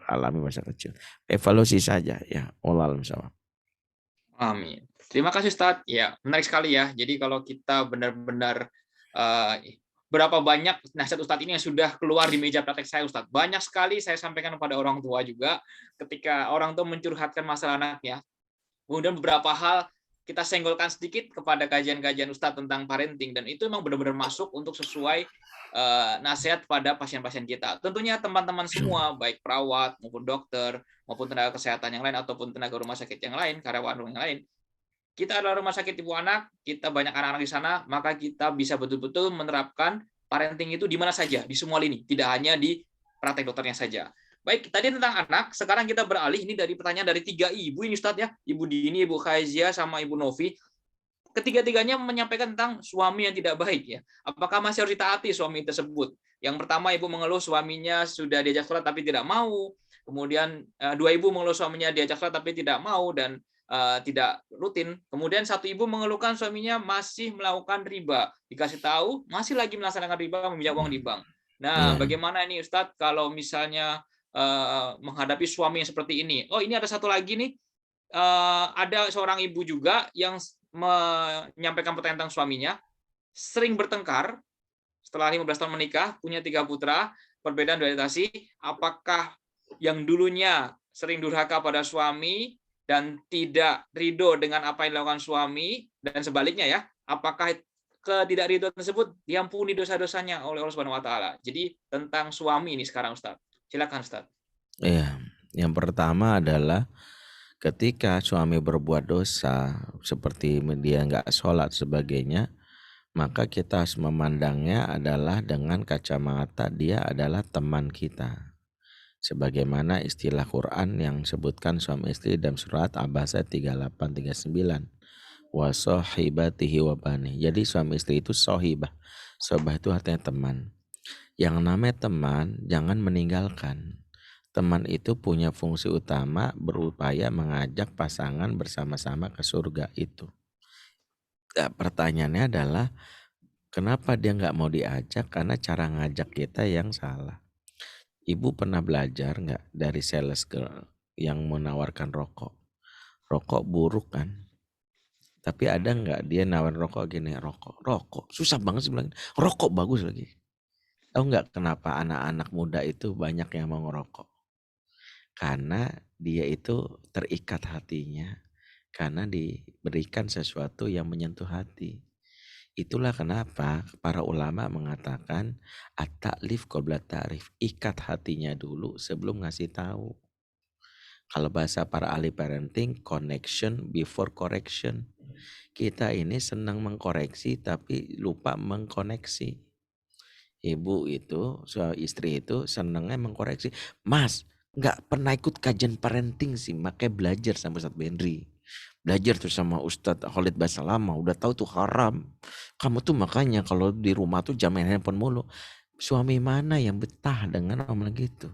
alami masa kecil. Evaluasi saja ya. Wallahu a'lam. Amin. Terima kasih Ustadz. Ya, menarik sekali ya. Jadi kalau kita benar-benar berapa banyak nasihat Ustadz ini yang sudah keluar di meja praktek saya Ustadz. Banyak sekali saya sampaikan kepada orang tua juga ketika orang tua mencurhatkan masalah anaknya. Kemudian beberapa hal kita senggolkan sedikit kepada kajian-kajian Ustadz tentang parenting dan itu memang benar-benar masuk untuk sesuai nasihat pada pasien-pasien kita. Tentunya teman-teman semua, baik perawat maupun dokter, maupun tenaga kesehatan yang lain, ataupun tenaga rumah sakit yang lain, karyawan rumah yang lain, kita adalah rumah sakit ibu anak, kita banyak anak-anak di sana, maka kita bisa betul-betul menerapkan parenting itu di mana saja, di semua lini, tidak hanya di praktek dokternya saja. Baik, tadi tentang anak, sekarang kita beralih ini dari pertanyaan dari 3 ibu ini Ustadz ya, Ibu Dini, Ibu Khazia, sama Ibu Novi. Ketiga-tiganya menyampaikan tentang suami yang tidak baik ya. Apakah masih harus ditaati suami tersebut? Yang pertama ibu mengeluh suaminya sudah diajak sholat tapi tidak mau. Kemudian 2 ibu mengeluh suaminya diajak sholat tapi tidak mau dan tidak rutin. Kemudian 1 ibu mengeluhkan suaminya masih melakukan riba. Dikasih tahu masih lagi melaksanakan riba, meminjam uang di bank. Nah, bagaimana ini Ustadz kalau misalnya menghadapi suami yang seperti ini? Oh, ini ada satu lagi nih. Ada seorang ibu juga yang menyampaikan pertanyaan tentang suaminya, sering bertengkar setelah 15 tahun menikah, punya 3 putra, perbedaan orientasi, apakah yang dulunya sering durhaka pada suami dan tidak ridho dengan apa yang dilakukan suami, dan sebaliknya ya, apakah ketidakridhoan tersebut diampuni dosa-dosanya oleh Allah Subhanahu wa taala. Jadi tentang suami ini sekarang Ustaz. Silakan Ustaz. Iya, yang pertama adalah ketika suami berbuat dosa seperti dia nggak sholat sebagainya, maka kita harus memandangnya adalah dengan kacamata dia adalah teman kita. Sebagaimana istilah Quran yang sebutkan suami istri dalam surat Abasa 38-39. Wa sahibatihi wa bani. Jadi suami istri itu sohibah. Sohibah itu artinya teman. Yang namanya teman jangan meninggalkan. Teman itu punya fungsi utama berupaya mengajak pasangan bersama-sama ke surga itu. Nah, pertanyaannya adalah kenapa dia nggak mau diajak? Karena cara ngajak kita yang salah. Ibu pernah belajar nggak dari sales girl yang menawarkan rokok? Rokok buruk kan? Tapi ada nggak dia nawarin rokok gini, rokok susah banget sih bilang, rokok bagus lagi. Tahu nggak kenapa anak-anak muda itu banyak yang mau ngerokok? Karena dia itu terikat hatinya karena diberikan sesuatu yang menyentuh hati. Itulah kenapa para ulama mengatakan at-ta'lif qabla ta'rif, ikat hatinya dulu sebelum ngasih tahu. Kalau bahasa para ahli parenting, connection before correction. Kita ini senang mengkoreksi tapi lupa mengkoneksi. Ibu itu, istri itu senangnya mengkoreksi. Mas, nggak pernah ikut kajian parenting sih, makanya belajar sama Ustadz Benri. Belajar tuh sama Ustadz Khalid Basalama, udah tahu tuh haram. Kamu tuh makanya kalau di rumah tuh jangan main handphone mulu. Suami mana yang betah dengan omongan gitu?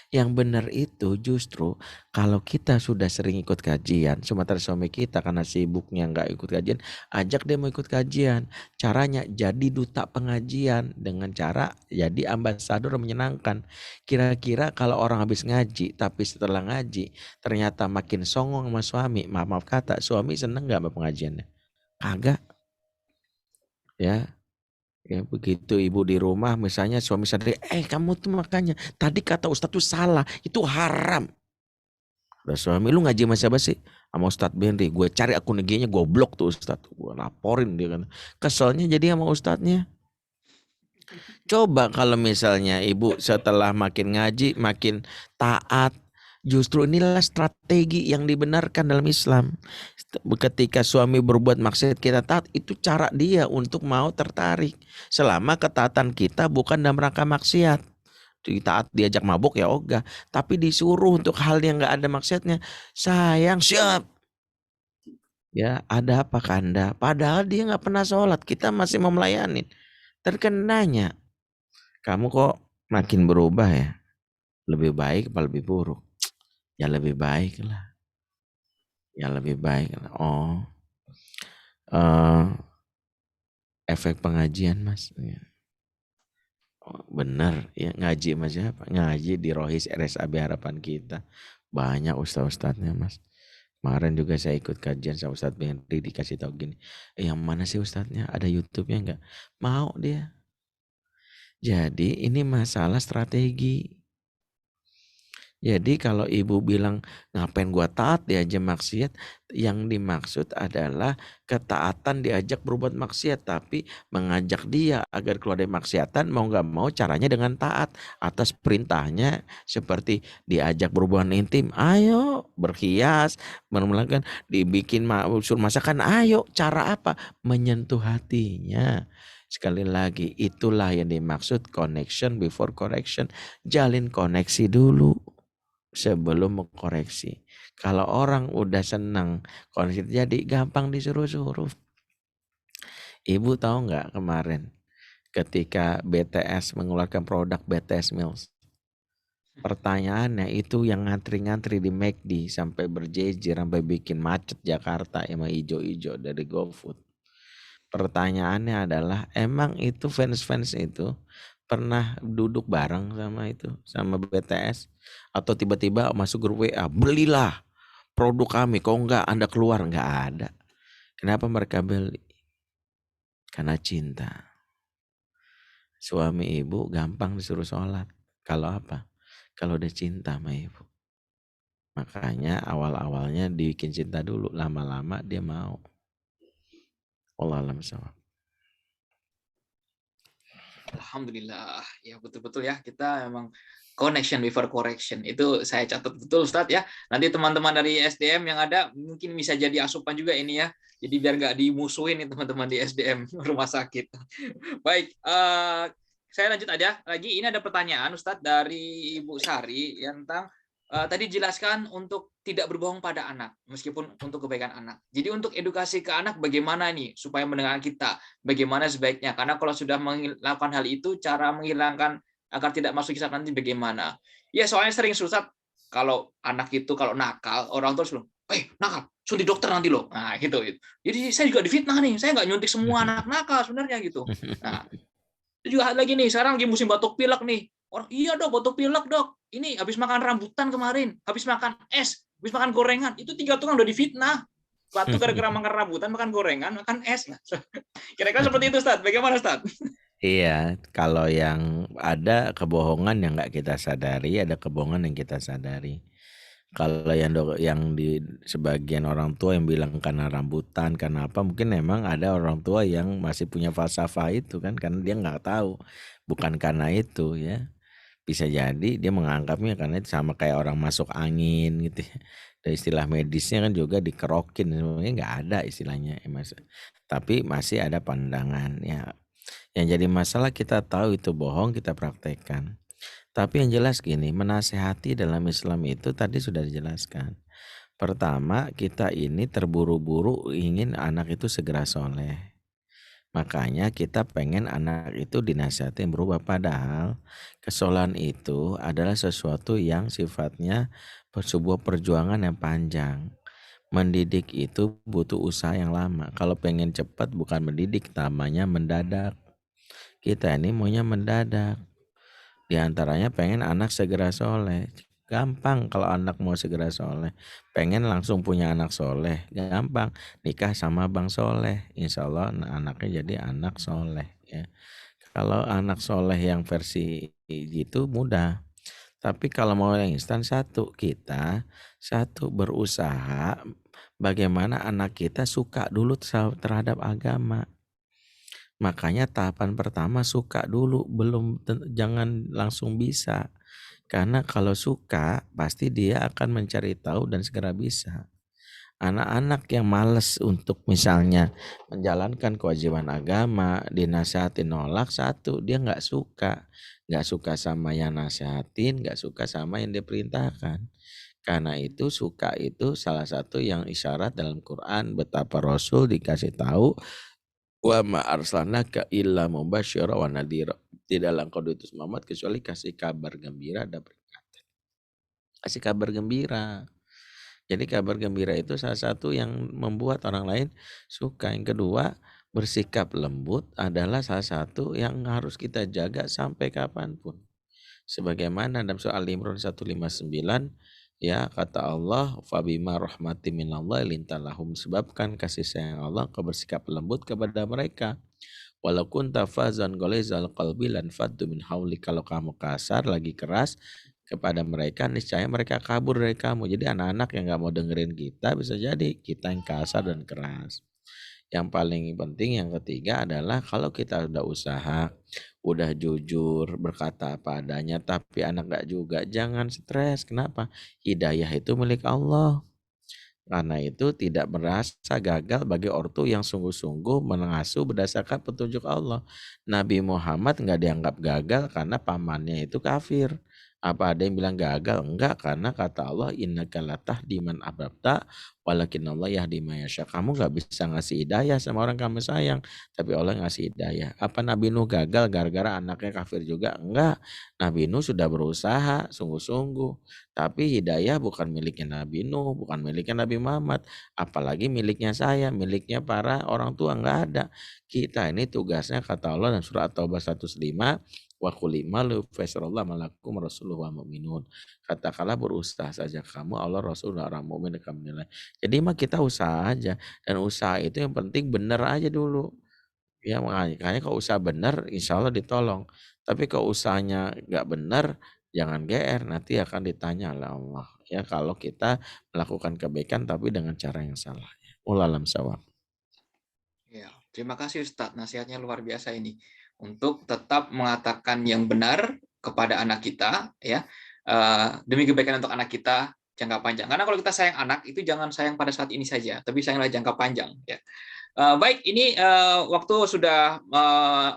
Yang benar itu justru kalau kita sudah sering ikut kajian, sementara suami kita karena sibuknya nggak ikut kajian, ajak dia mau ikut kajian. Caranya jadi duta pengajian dengan cara jadi ambasador menyenangkan. Kira-kira kalau orang habis ngaji, tapi setelah ngaji ternyata makin songong sama suami, maaf kata, suami seneng nggak sama pengajiannya? Kagak, ya. Ya begitu ibu di rumah misalnya suami sadari, kamu tuh makanya tadi kata Ustadz tuh salah, itu haram. Udah suami, lu ngaji sama siapa sih? Sama Ustadz Benri, gue cari akun IG-nya, gue blok tuh Ustadz, gue laporin dia kan. Keselnya jadi sama Ustadznya. Coba kalau misalnya ibu setelah makin ngaji, makin taat, justru inilah strategi yang dibenarkan dalam Islam. Ketika suami berbuat maksiat kita taat, itu cara dia untuk mau tertarik. Selama ketaatan kita bukan dalam rangka maksiat. Taat diajak mabuk ya ogah, tapi disuruh untuk hal yang gak ada maksiatnya, sayang siap. Ya ada apa Kanda? Padahal dia gak pernah sholat, kita masih mau melayanin. Terkenanya, kamu kok makin berubah ya? Lebih baik apa lebih buruk? Ya lebih baik lah. Ya lebih baik lah. Oh, Eh, efek pengajian mas, ya. Oh, bener ya, ngaji mas siapa? Ngaji di Rohis RSAB Harapan Kita, banyak ustadz-ustadznya mas. Kemarin juga saya ikut kajian sama Ustadz Benri, dikasih tahu gini, yang mana sih ustadznya, ada YouTube-nya nggak? Mau dia. Jadi ini masalah strategi. Jadi kalau ibu bilang ngapain gua taat diajak maksiat, yang dimaksud adalah ketaatan diajak berbuat maksiat, tapi mengajak dia agar keluar dari maksiatan, mau nggak mau caranya dengan taat atas perintahnya, seperti diajak berhubungan intim, ayo berhias, melakukan dibikin unsur masakan, ayo, cara apa? Menyentuh hatinya. Sekali lagi, itulah yang dimaksud connection before correction. Jalin koneksi dulu sebelum mengkoreksi. Kalau orang udah senang koneksi jadi gampang disuruh-suruh. Ibu tahu nggak kemarin ketika BTS mengeluarkan produk BTS Meals, pertanyaannya itu yang ngantri-ngantri di McD sampai berjejer, sampai bikin macet Jakarta emang ijo-ijo dari GoFood. Pertanyaannya adalah, emang itu fans-fans itu pernah duduk bareng sama BTS, atau tiba-tiba masuk grup WA, belilah produk kami, kok enggak Anda keluar? Enggak ada. Kenapa mereka beli? Karena cinta. Suami ibu gampang disuruh sholat. Kalau apa? Kalau udah cinta sama ibu. Makanya awal-awalnya dibikin cinta dulu, lama-lama dia mau. Wallahu a'lam bishawab. Alhamdulillah, ya betul-betul ya, kita memang connection before correction, itu saya catat betul Ustadz ya. Nanti teman-teman dari SDM yang ada mungkin bisa jadi asupan juga ini ya, jadi biar nggak dimusuhin nih teman-teman di SDM rumah sakit. Baik, saya lanjut aja lagi. Ini ada pertanyaan Ustadz dari Ibu Sari yang tentang tadi jelaskan untuk tidak berbohong pada anak, meskipun untuk kebaikan anak. Jadi untuk edukasi ke anak bagaimana nih supaya mendengar kita, bagaimana sebaiknya? Karena kalau sudah melakukan hal itu, cara menghilangkan agar tidak masuk kisah nanti bagaimana? Ya soalnya sering susah kalau anak itu kalau nakal, orang tua selalu, nakal, suntik dokter nanti loh. Nah gitu. Jadi saya juga difitnah nih, saya nggak nyuntik semua anak nakal sebenarnya gitu. Nah itu juga lagi nih, sekarang lagi musim batuk pilek nih. Orang, iya dok, batuk pilek dok. Ini habis makan rambutan kemarin, habis makan es, habis makan gorengan. Itu 3 tukang udah difitnah. Batuk gara-gara makan rambutan, makan gorengan, makan es. Kira-kira seperti itu, Ustadz. Bagaimana, Ustadz? Iya, kalau yang ada kebohongan yang nggak kita sadari, ada kebohongan yang kita sadari. Kalau yang di sebagian orang tua yang bilang karena rambutan, karena apa, mungkin memang ada orang tua yang masih punya falsafah itu kan, karena dia nggak tahu, bukan karena itu ya. Bisa jadi dia menganggapnya karena itu sama kayak orang masuk angin gitu ya. Dan istilah medisnya kan juga dikerokin, sebenarnya nggak ada istilahnya Mas. Tapi masih ada pandangan ya. Yang jadi masalah kita tahu itu bohong, kita praktekkan. Tapi yang jelas gini, menasehati dalam Islam itu tadi sudah dijelaskan. Pertama, kita ini terburu-buru ingin anak itu segera soleh. Makanya kita pengen anak itu dinasihatin berubah, padahal kesalahan itu adalah sesuatu yang sifatnya sebuah perjuangan yang panjang. Mendidik itu butuh usaha yang lama. Kalau pengen cepat bukan mendidik, namanya mendadak. Kita ini maunya mendadak. Di antaranya pengen anak segera soleh. Gampang kalau anak mau segera soleh. Pengen langsung punya anak soleh. Gampang, nikah sama bang soleh. Insya Allah anaknya jadi anak soleh. Ya. Kalau anak soleh yang versi gitu mudah. Tapi kalau mau yang instan, kita berusaha bagaimana anak kita suka dulu terhadap agama. Makanya tahapan pertama suka dulu, jangan langsung bisa. Karena kalau suka pasti dia akan mencari tahu dan segera bisa. Anak-anak yang malas untuk misalnya menjalankan kewajiban agama, dinasihatin nolak, dia nggak suka sama yang nasihatin, nggak suka sama yang diperintahkan. Karena itu suka itu salah satu yang isyarat dalam Quran, betapa Rasul dikasih tahu, wa ma arsalnaka illa mubasysyiran wa nadhira. Tidaklah engkau diutus Muhammad kecuali kasih kabar gembira dan peringatan. Kasih kabar gembira. Jadi kabar gembira itu salah satu yang membuat orang lain suka. Yang kedua, bersikap lembut adalah salah satu yang harus kita jaga sampai kapanpun. Sebagaimana dalam surah Al-Imran 159, ya kata Allah, fabima rahmati minallah lintalahum, sebabkan kasih sayang Allah kau bersikap lembut kepada mereka. Walau kunta fazan ghalidhal qalbi lanfaddu min hawlik, kalau kamu kasar lagi keras kepada mereka, niscaya mereka kabur dari kamu. Jadi anak-anak yang nggak mau dengerin kita, bisa jadi kita yang kasar dan keras. Yang paling penting yang ketiga adalah kalau kita udah usaha, udah jujur, berkata apa adanya, tapi anak nggak juga, jangan stres. Kenapa? Hidayah itu milik Allah. Karena itu tidak merasa gagal bagi ortu yang sungguh-sungguh mengasuh berdasarkan petunjuk Allah. Nabi Muhammad nggak dianggap gagal karena pamannya itu kafir. Apa ada yang bilang gagal? Enggak, karena kata Allah, innaka latahdi man ahbabta walakinallah yahdi man yasha. Kamu nggak bisa ngasih hidayah sama orang kamu sayang, tapi Allah ngasih hidayah. Apa Nabi Nuh gagal gara-gara anaknya kafir juga? Enggak. Nabi Nuh sudah berusaha sungguh-sungguh. Tapi hidayah bukan miliknya Nabi Nuh, bukan miliknya Nabi Muhammad, apalagi miliknya saya, miliknya para orang tua, nggak ada. Kita ini tugasnya kata Allah dalam surah At-Taubah 105, wa qul i'malu fasarallahu malakum rasuluhu wa mu'minun. Katakanlah berusaha saja kamu, Allah Rasul dan orang mukmin akan menilai. Jadi mah kita usaha aja, dan usaha itu yang penting bener aja dulu. Ya makanya kalau usaha bener insya Allah ditolong. Tapi kalau usahanya nggak bener, jangan GR, nanti akan ditanya oleh Allah. Ya kalau kita melakukan kebaikan tapi dengan cara yang salah. Wallahu a'lam bishawab. Ya, terima kasih Ustadz, nasihatnya luar biasa ini. Untuk tetap mengatakan yang benar kepada anak kita, ya, demi kebaikan untuk anak kita jangka panjang. Karena kalau kita sayang anak itu jangan sayang pada saat ini saja, tapi sayanglah jangka panjang. Ya. Baik, ini waktu sudah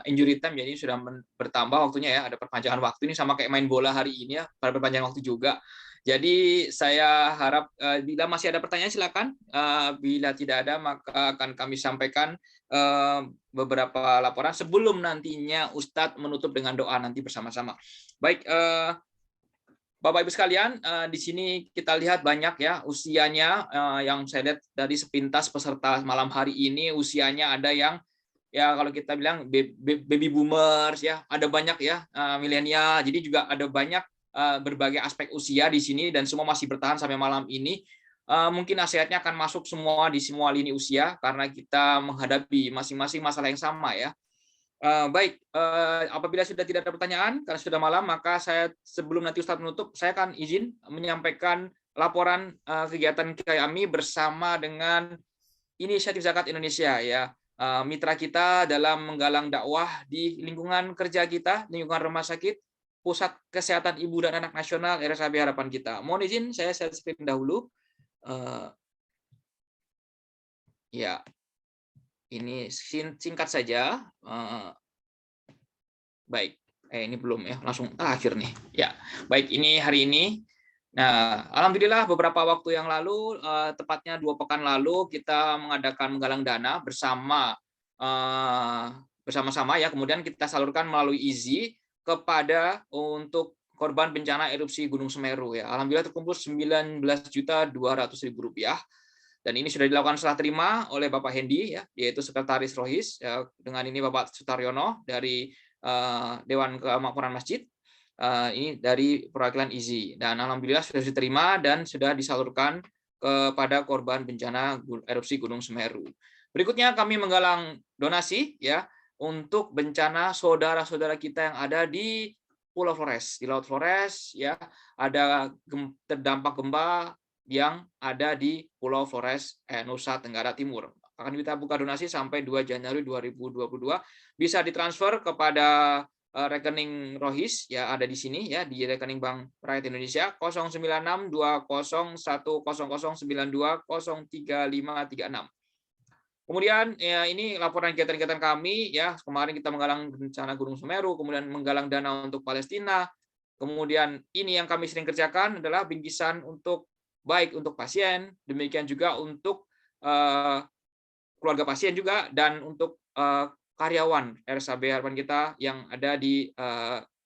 injury time, jadi sudah bertambah waktunya ya, ada perpanjangan waktu ini sama kayak main bola hari ini ya, pada perpanjangan waktu juga. Jadi saya harap bila masih ada pertanyaan silakan. Bila tidak ada maka akan kami sampaikan beberapa laporan sebelum nantinya Ustadz menutup dengan doa nanti bersama-sama. Baik, Bapak Ibu sekalian, di sini kita lihat banyak ya usianya yang saya lihat dari sepintas peserta malam hari ini, usianya ada yang ya kalau kita bilang baby boomers ya, ada banyak ya milenial. Jadi juga ada banyak berbagai aspek usia di sini dan semua masih bertahan sampai malam ini. Mungkin nasihatnya akan masuk semua di semua lini usia karena kita menghadapi masing-masing masalah yang sama ya. Baik, apabila sudah tidak ada pertanyaan, karena sudah malam, maka saya sebelum nanti Ustadz menutup, saya akan izin menyampaikan laporan kegiatan kami bersama dengan Inisiatif Zakat Indonesia ya, mitra kita dalam menggalang dakwah di lingkungan kerja kita, lingkungan rumah sakit, Pusat Kesehatan Ibu dan Anak Nasional RSAB Harapan Kita. Mohon izin saya share screen dahulu. Ya. Ini singkat saja. Baik, ini belum ya, langsung akhir nih. Ya, baik, ini hari ini. Nah, alhamdulillah beberapa waktu yang lalu, tepatnya 2 pekan lalu, kita mengadakan menggalang dana bersama-sama ya. Kemudian kita salurkan melalui IZI kepada untuk korban bencana erupsi Gunung Semeru ya. Alhamdulillah terkumpul Rp19.200.000. Dan ini sudah dilakukan serah terima oleh Bapak Hendi, ya, yaitu Sekretaris Rohis. Ya, dengan ini Bapak Sutaryono dari Dewan Kemakmuran Masjid, ini dari perwakilan IZI. Dan alhamdulillah sudah diterima dan sudah disalurkan kepada korban bencana erupsi Gunung Semeru. Berikutnya kami menggalang donasi ya untuk bencana saudara-saudara kita yang ada di Pulau Flores, di Laut Flores, ya, ada terdampak gempa yang ada di Pulau Flores, Nusa Tenggara Timur. Akan kita buka donasi sampai 2 Januari 2022. Bisa ditransfer kepada rekening Rohis ya, ada di sini ya, di rekening Bank Rakyat Indonesia 096201092033536. Kemudian ya, ini laporan kegiatan-kegiatan kami ya. Kemarin kita menggalang bencana Gunung Semeru, kemudian menggalang dana untuk Palestina. Kemudian ini yang kami sering kerjakan adalah bingkisan untuk baik untuk pasien, demikian juga untuk keluarga pasien juga, dan untuk karyawan RSAB Harapan Kita yang ada di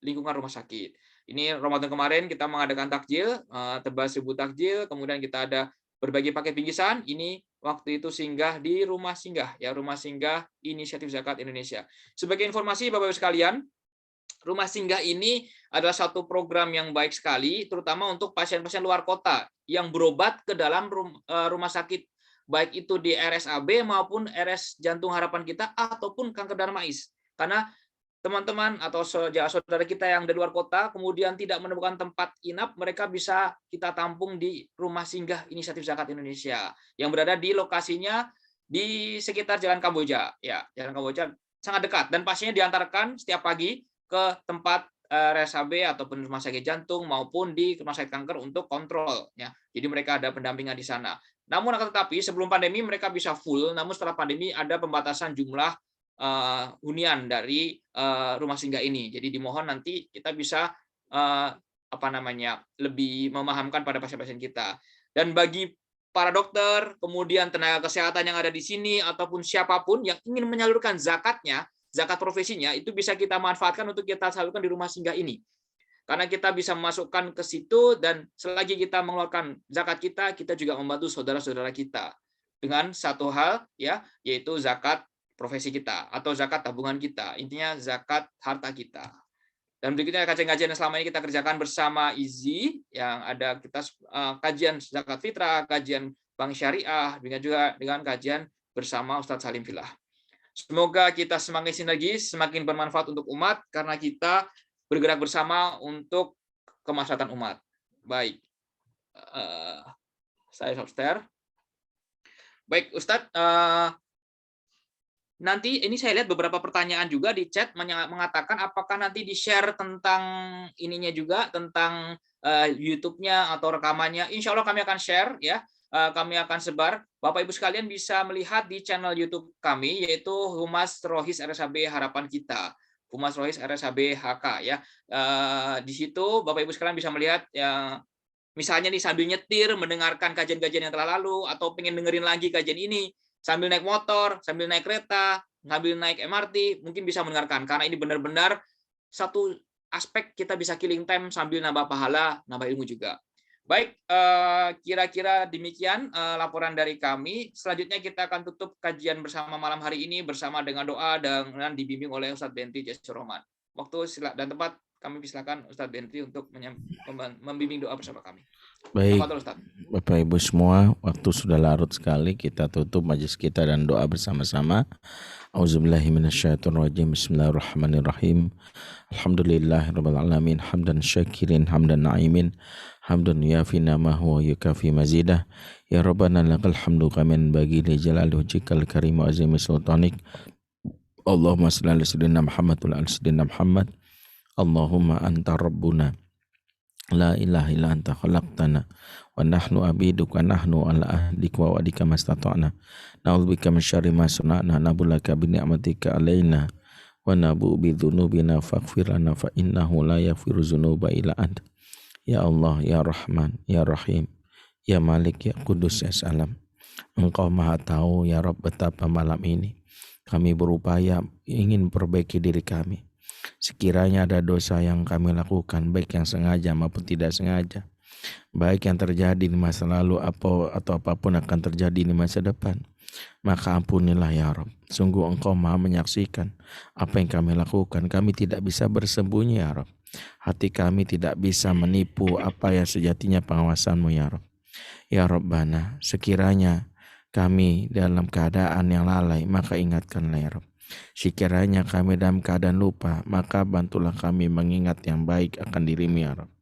lingkungan rumah sakit. Ini Ramadan kemarin kita mengadakan takjil, tebal 1000 takjil, kemudian kita ada berbagi paket bingkisan, ini waktu itu singgah di rumah singgah, ya, rumah singgah Inisiatif Zakat Indonesia. Sebagai informasi Bapak Ibu sekalian, rumah singgah ini adalah satu program yang baik sekali, terutama untuk pasien-pasien luar kota yang berobat ke dalam rumah sakit, baik itu di RSAB maupun RS Jantung Harapan Kita ataupun kanker darmais. Karena teman-teman atau saudara kita yang dari luar kota kemudian tidak menemukan tempat inap, mereka bisa kita tampung di rumah singgah Inisiatif Zakat Indonesia yang berada di lokasinya di sekitar Jalan Kamboja. Ya, Jalan Kamboja sangat dekat dan pasiennya diantarkan setiap pagi ke tempat RSAB ataupun rumah sakit jantung maupun di rumah sakit kanker untuk kontrol, ya. Jadi mereka ada pendampingan di sana. Namun akan tetapi sebelum pandemi mereka bisa full, namun setelah pandemi ada pembatasan jumlah hunian dari rumah singgah ini. Jadi dimohon nanti kita bisa lebih memahamkan pada pasien-pasien kita. Dan bagi para dokter, kemudian tenaga kesehatan yang ada di sini ataupun siapapun yang ingin menyalurkan zakatnya, zakat profesinya, itu bisa kita manfaatkan untuk kita salurkan di rumah singgah ini. Karena kita bisa memasukkan ke situ dan selagi kita mengeluarkan zakat kita juga membantu saudara-saudara kita dengan satu hal, ya, yaitu zakat profesi kita atau zakat tabungan kita, intinya zakat harta kita. Dan berikutnya kajian-kajian yang selama ini kita kerjakan bersama IZI, yang ada kita kajian zakat fitrah, kajian bank syariah, juga dengan kajian bersama Ustadz Salim Filah. Semoga kita semakin sinergis, semakin bermanfaat untuk umat karena kita bergerak bersama untuk kemaslahatan umat. Baik, saya stop share. Baik, Ustadz. Nanti ini saya lihat beberapa pertanyaan juga di chat mengatakan apakah nanti di-share tentang ininya juga, tentang YouTube-nya atau rekamannya. Insya Allah kami akan share, ya. Kami akan sebar. Bapak Ibu sekalian bisa melihat di channel YouTube kami, yaitu Humas Rohis RSAB Harapan Kita. Humas Rohis RSAB HK, ya. Di situ Bapak Ibu sekalian bisa melihat, ya, misalnya nih sambil nyetir mendengarkan kajian-kajian yang telah lalu atau pengen dengerin lagi kajian ini, sambil naik motor, sambil naik kereta, sambil naik MRT, mungkin bisa mendengarkan. Karena ini benar-benar satu aspek kita bisa killing time sambil nambah pahala, nambah ilmu juga. Baik, kira-kira demikian laporan dari kami. Selanjutnya kita akan tutup kajian bersama malam hari ini bersama dengan doa dan dibimbing oleh Ustadz Bentri Jasur Rahman. Waktu dan tempat kami persilakan Ustadz Bentri untuk membimbing doa bersama kami. Baik, Bapak Ibu semua, waktu sudah larut sekali, kita tutup majelis kita dan doa bersama-sama. Auzubillahi minasyaitonirrajim. Bismillahirrahmanirrahim. Alhamdulillahirabbil alamin, hamdan syakirin, hamdan na'imin, hamdan yuafi namahu wa yukafi mazidah. Ya Rabbana lakal hamdu kaman bagi li jalali wajhikal karim wa azimi sultanik. Allahumma shalli ala sayyidina Muhammad wa ala sayyidina Muhammad. Allahumma anta rabbuna la ilaha illa anta khalaqtana wa nahnu abiduka nahnu ala ahdik wa wa'dika mastata'na na'udzubika min syarri ma sana'na nabulaka bi ni'matika alaina wa nabu bi dzunubina faghfir lana fa innahu la yaghfiru dzunuba illa anta. Ya Allah, ya Rahman, ya Rahim, ya Malik, ya Kudus, ya Salam. Engkau Maha tahu, ya Rabb, betapa malam ini kami berupaya ingin perbaiki diri kami. Sekiranya ada dosa yang kami lakukan, baik yang sengaja maupun tidak sengaja, baik yang terjadi di masa lalu atau apapun akan terjadi di masa depan, maka ampunilah ya Rabb. Sungguh Engkau Maha menyaksikan apa yang kami lakukan. Kami tidak bisa bersembunyi ya Rabb. Hati kami tidak bisa menipu apa yang sejatinya pengawasan-Mu ya Rabb. Ya Rabbana, sekiranya kami dalam keadaan yang lalai, maka ingatkanlah ya Rabb. Sekiranya kami dalam keadaan lupa, maka bantulah kami mengingat yang baik akan diri-Mu ya Rabb.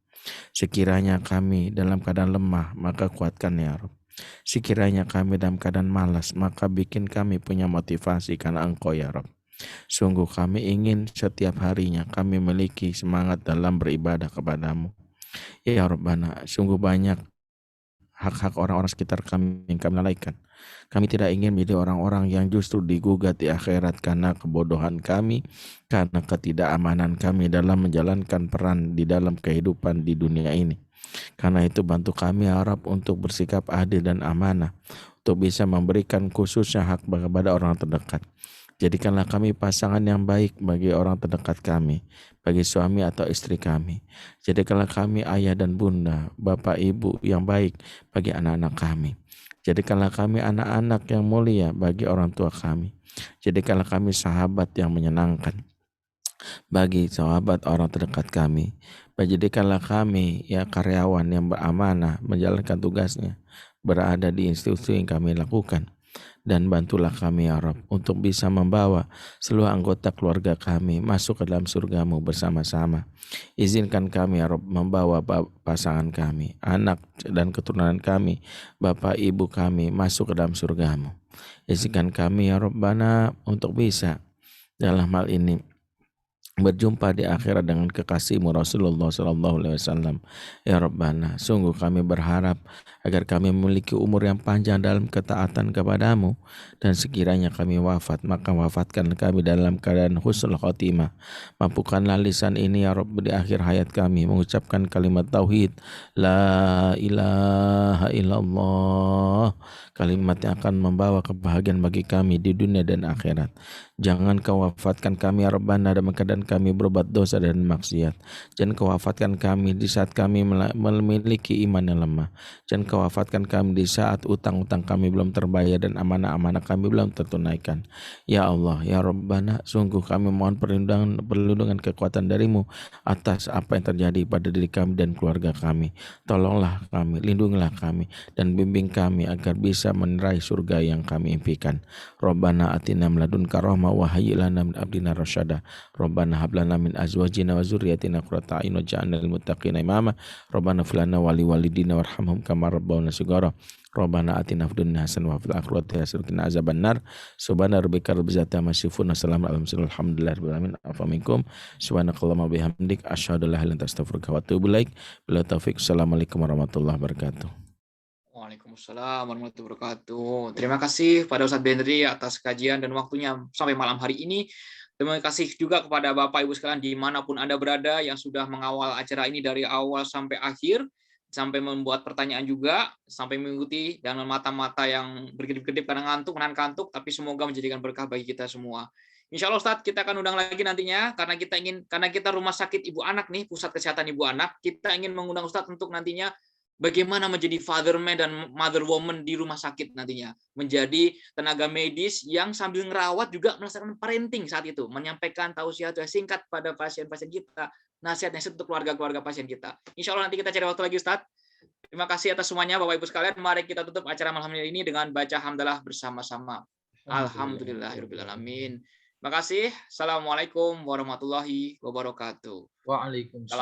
Sekiranya kami dalam keadaan lemah, maka kuatkan ya Rabb. Sekiranya kami dalam keadaan malas, maka bikin kami punya motivasi karena Engkau ya Rabb. Sungguh kami ingin setiap harinya kami memiliki semangat dalam beribadah kepadamu. Ya Rabbana, sungguh banyak hak-hak orang-orang sekitar kami yang kami lalaikan. Kami tidak ingin menjadi orang-orang yang justru digugat di akhirat karena kebodohan kami, karena ketidakamanan kami dalam menjalankan peran di dalam kehidupan di dunia ini. Karena itu bantu kami ya Rabb untuk bersikap adil dan amanah, untuk bisa memberikan khususnya hak kepada orang terdekat. Jadikanlah kami pasangan yang baik bagi orang terdekat kami, bagi suami atau istri kami. Jadikanlah kami ayah dan bunda, bapak ibu yang baik bagi anak-anak kami. Jadikanlah kami anak-anak yang mulia bagi orang tua kami. Jadikanlah kami sahabat yang menyenangkan bagi sahabat orang terdekat kami. Jadikanlah kami ya karyawan yang beramanah menjalankan tugasnya, berada di institusi yang kami lakukan. Dan bantulah kami ya Rabb untuk bisa membawa seluruh anggota keluarga kami masuk ke dalam surga-Mu bersama-sama. Izinkan kami ya Rabb membawa pasangan kami, anak dan keturunan kami, bapak ibu kami masuk ke dalam surga-Mu. Izinkan kami ya Rabbana untuk bisa dalam hal ini berjumpa di akhirat dengan kekasih-Mu Rasulullah SAW. Ya Rabbana, sungguh kami berharap agar kami memiliki umur yang panjang dalam ketaatan kepada-Mu, dan sekiranya kami wafat, maka wafatkan kami dalam keadaan husnul khotimah. Mampukanlah lisan ini ya Rabb di akhir hayat kami mengucapkan kalimat tauhid, la ilaha illallah, kalimat yang akan membawa kebahagiaan bagi kami di dunia dan akhirat. Jangan Kau wafatkan kami ya Rabbana dalam keadaan kami berbuat dosa dan maksiat. Jangan Kau wafatkan kami di saat kami memiliki iman yang lemah. Jangan Kau wafatkan kami di saat utang-utang kami belum terbayar dan amanah-amanah kami belum tertunaikan. Ya Allah, ya Rabbana, sungguh kami mohon perlindungan kekuatan dari-Mu atas apa yang terjadi pada diri kami dan keluarga kami. Tolonglah kami, lindungilah kami, dan bimbing kami agar bisa menerai surga yang kami impikan. Rabbana atina min ladunka rahmah wa hayyi lana min amrina rasyada. Rabbana hab lana min azwajina wa dzurriyyatina qurrata a'yun waj'alna lil muttaqina imama. Rabbana fil lana wa li walidina warhamhum kama rabbawna shighara. Rabbana atina fid dunya hasanah wa fil akhirati hasanah wa qina azabannar. Subhana rabbika rabbil izzati amma yasifun wa salamun alal mursalin walhamdulillahi rabbil alamin. Afa minkum subhanakallahumma bihamdik asyhadu an la ilaha illa anta astaghfiruka wa atubu ilaik. Bila taufik. Assalamualaikum warahmatullahi wabarakatuh. Waalaikumsalam warahmatullahi wabarakatuh. Terima kasih pada Ustadz Benri atas kajian dan waktunya sampai malam hari ini. Terima kasih juga kepada Bapak Ibu sekalian dimanapun Anda berada yang sudah mengawal acara ini dari awal sampai akhir, sampai membuat pertanyaan juga, sampai mengikuti dengan mata-mata yang berkedip-kedip karena ngantuk, menahan kantuk, tapi semoga menjadikan berkah bagi kita semua. Insya Allah Ustadz, kita akan undang lagi nantinya karena kita rumah sakit ibu anak nih, pusat kesehatan ibu anak, kita ingin mengundang Ustadz untuk nantinya bagaimana menjadi father man dan mother woman di rumah sakit nantinya. Menjadi tenaga medis yang sambil ngerawat juga melaksanakan parenting saat itu. Menyampaikan tausiah singkat pada pasien-pasien kita. Nasihat-nasihat untuk keluarga-keluarga pasien kita. Insya Allah nanti kita cari waktu lagi Ustadz. Terima kasih atas semuanya Bapak Ibu sekalian. Mari kita tutup acara malam ini dengan baca hamdalah bersama-sama. Alhamdulillahirrahmanirrahim. Terima kasih. Assalamualaikum warahmatullahi wabarakatuh. Waalaikumsalam.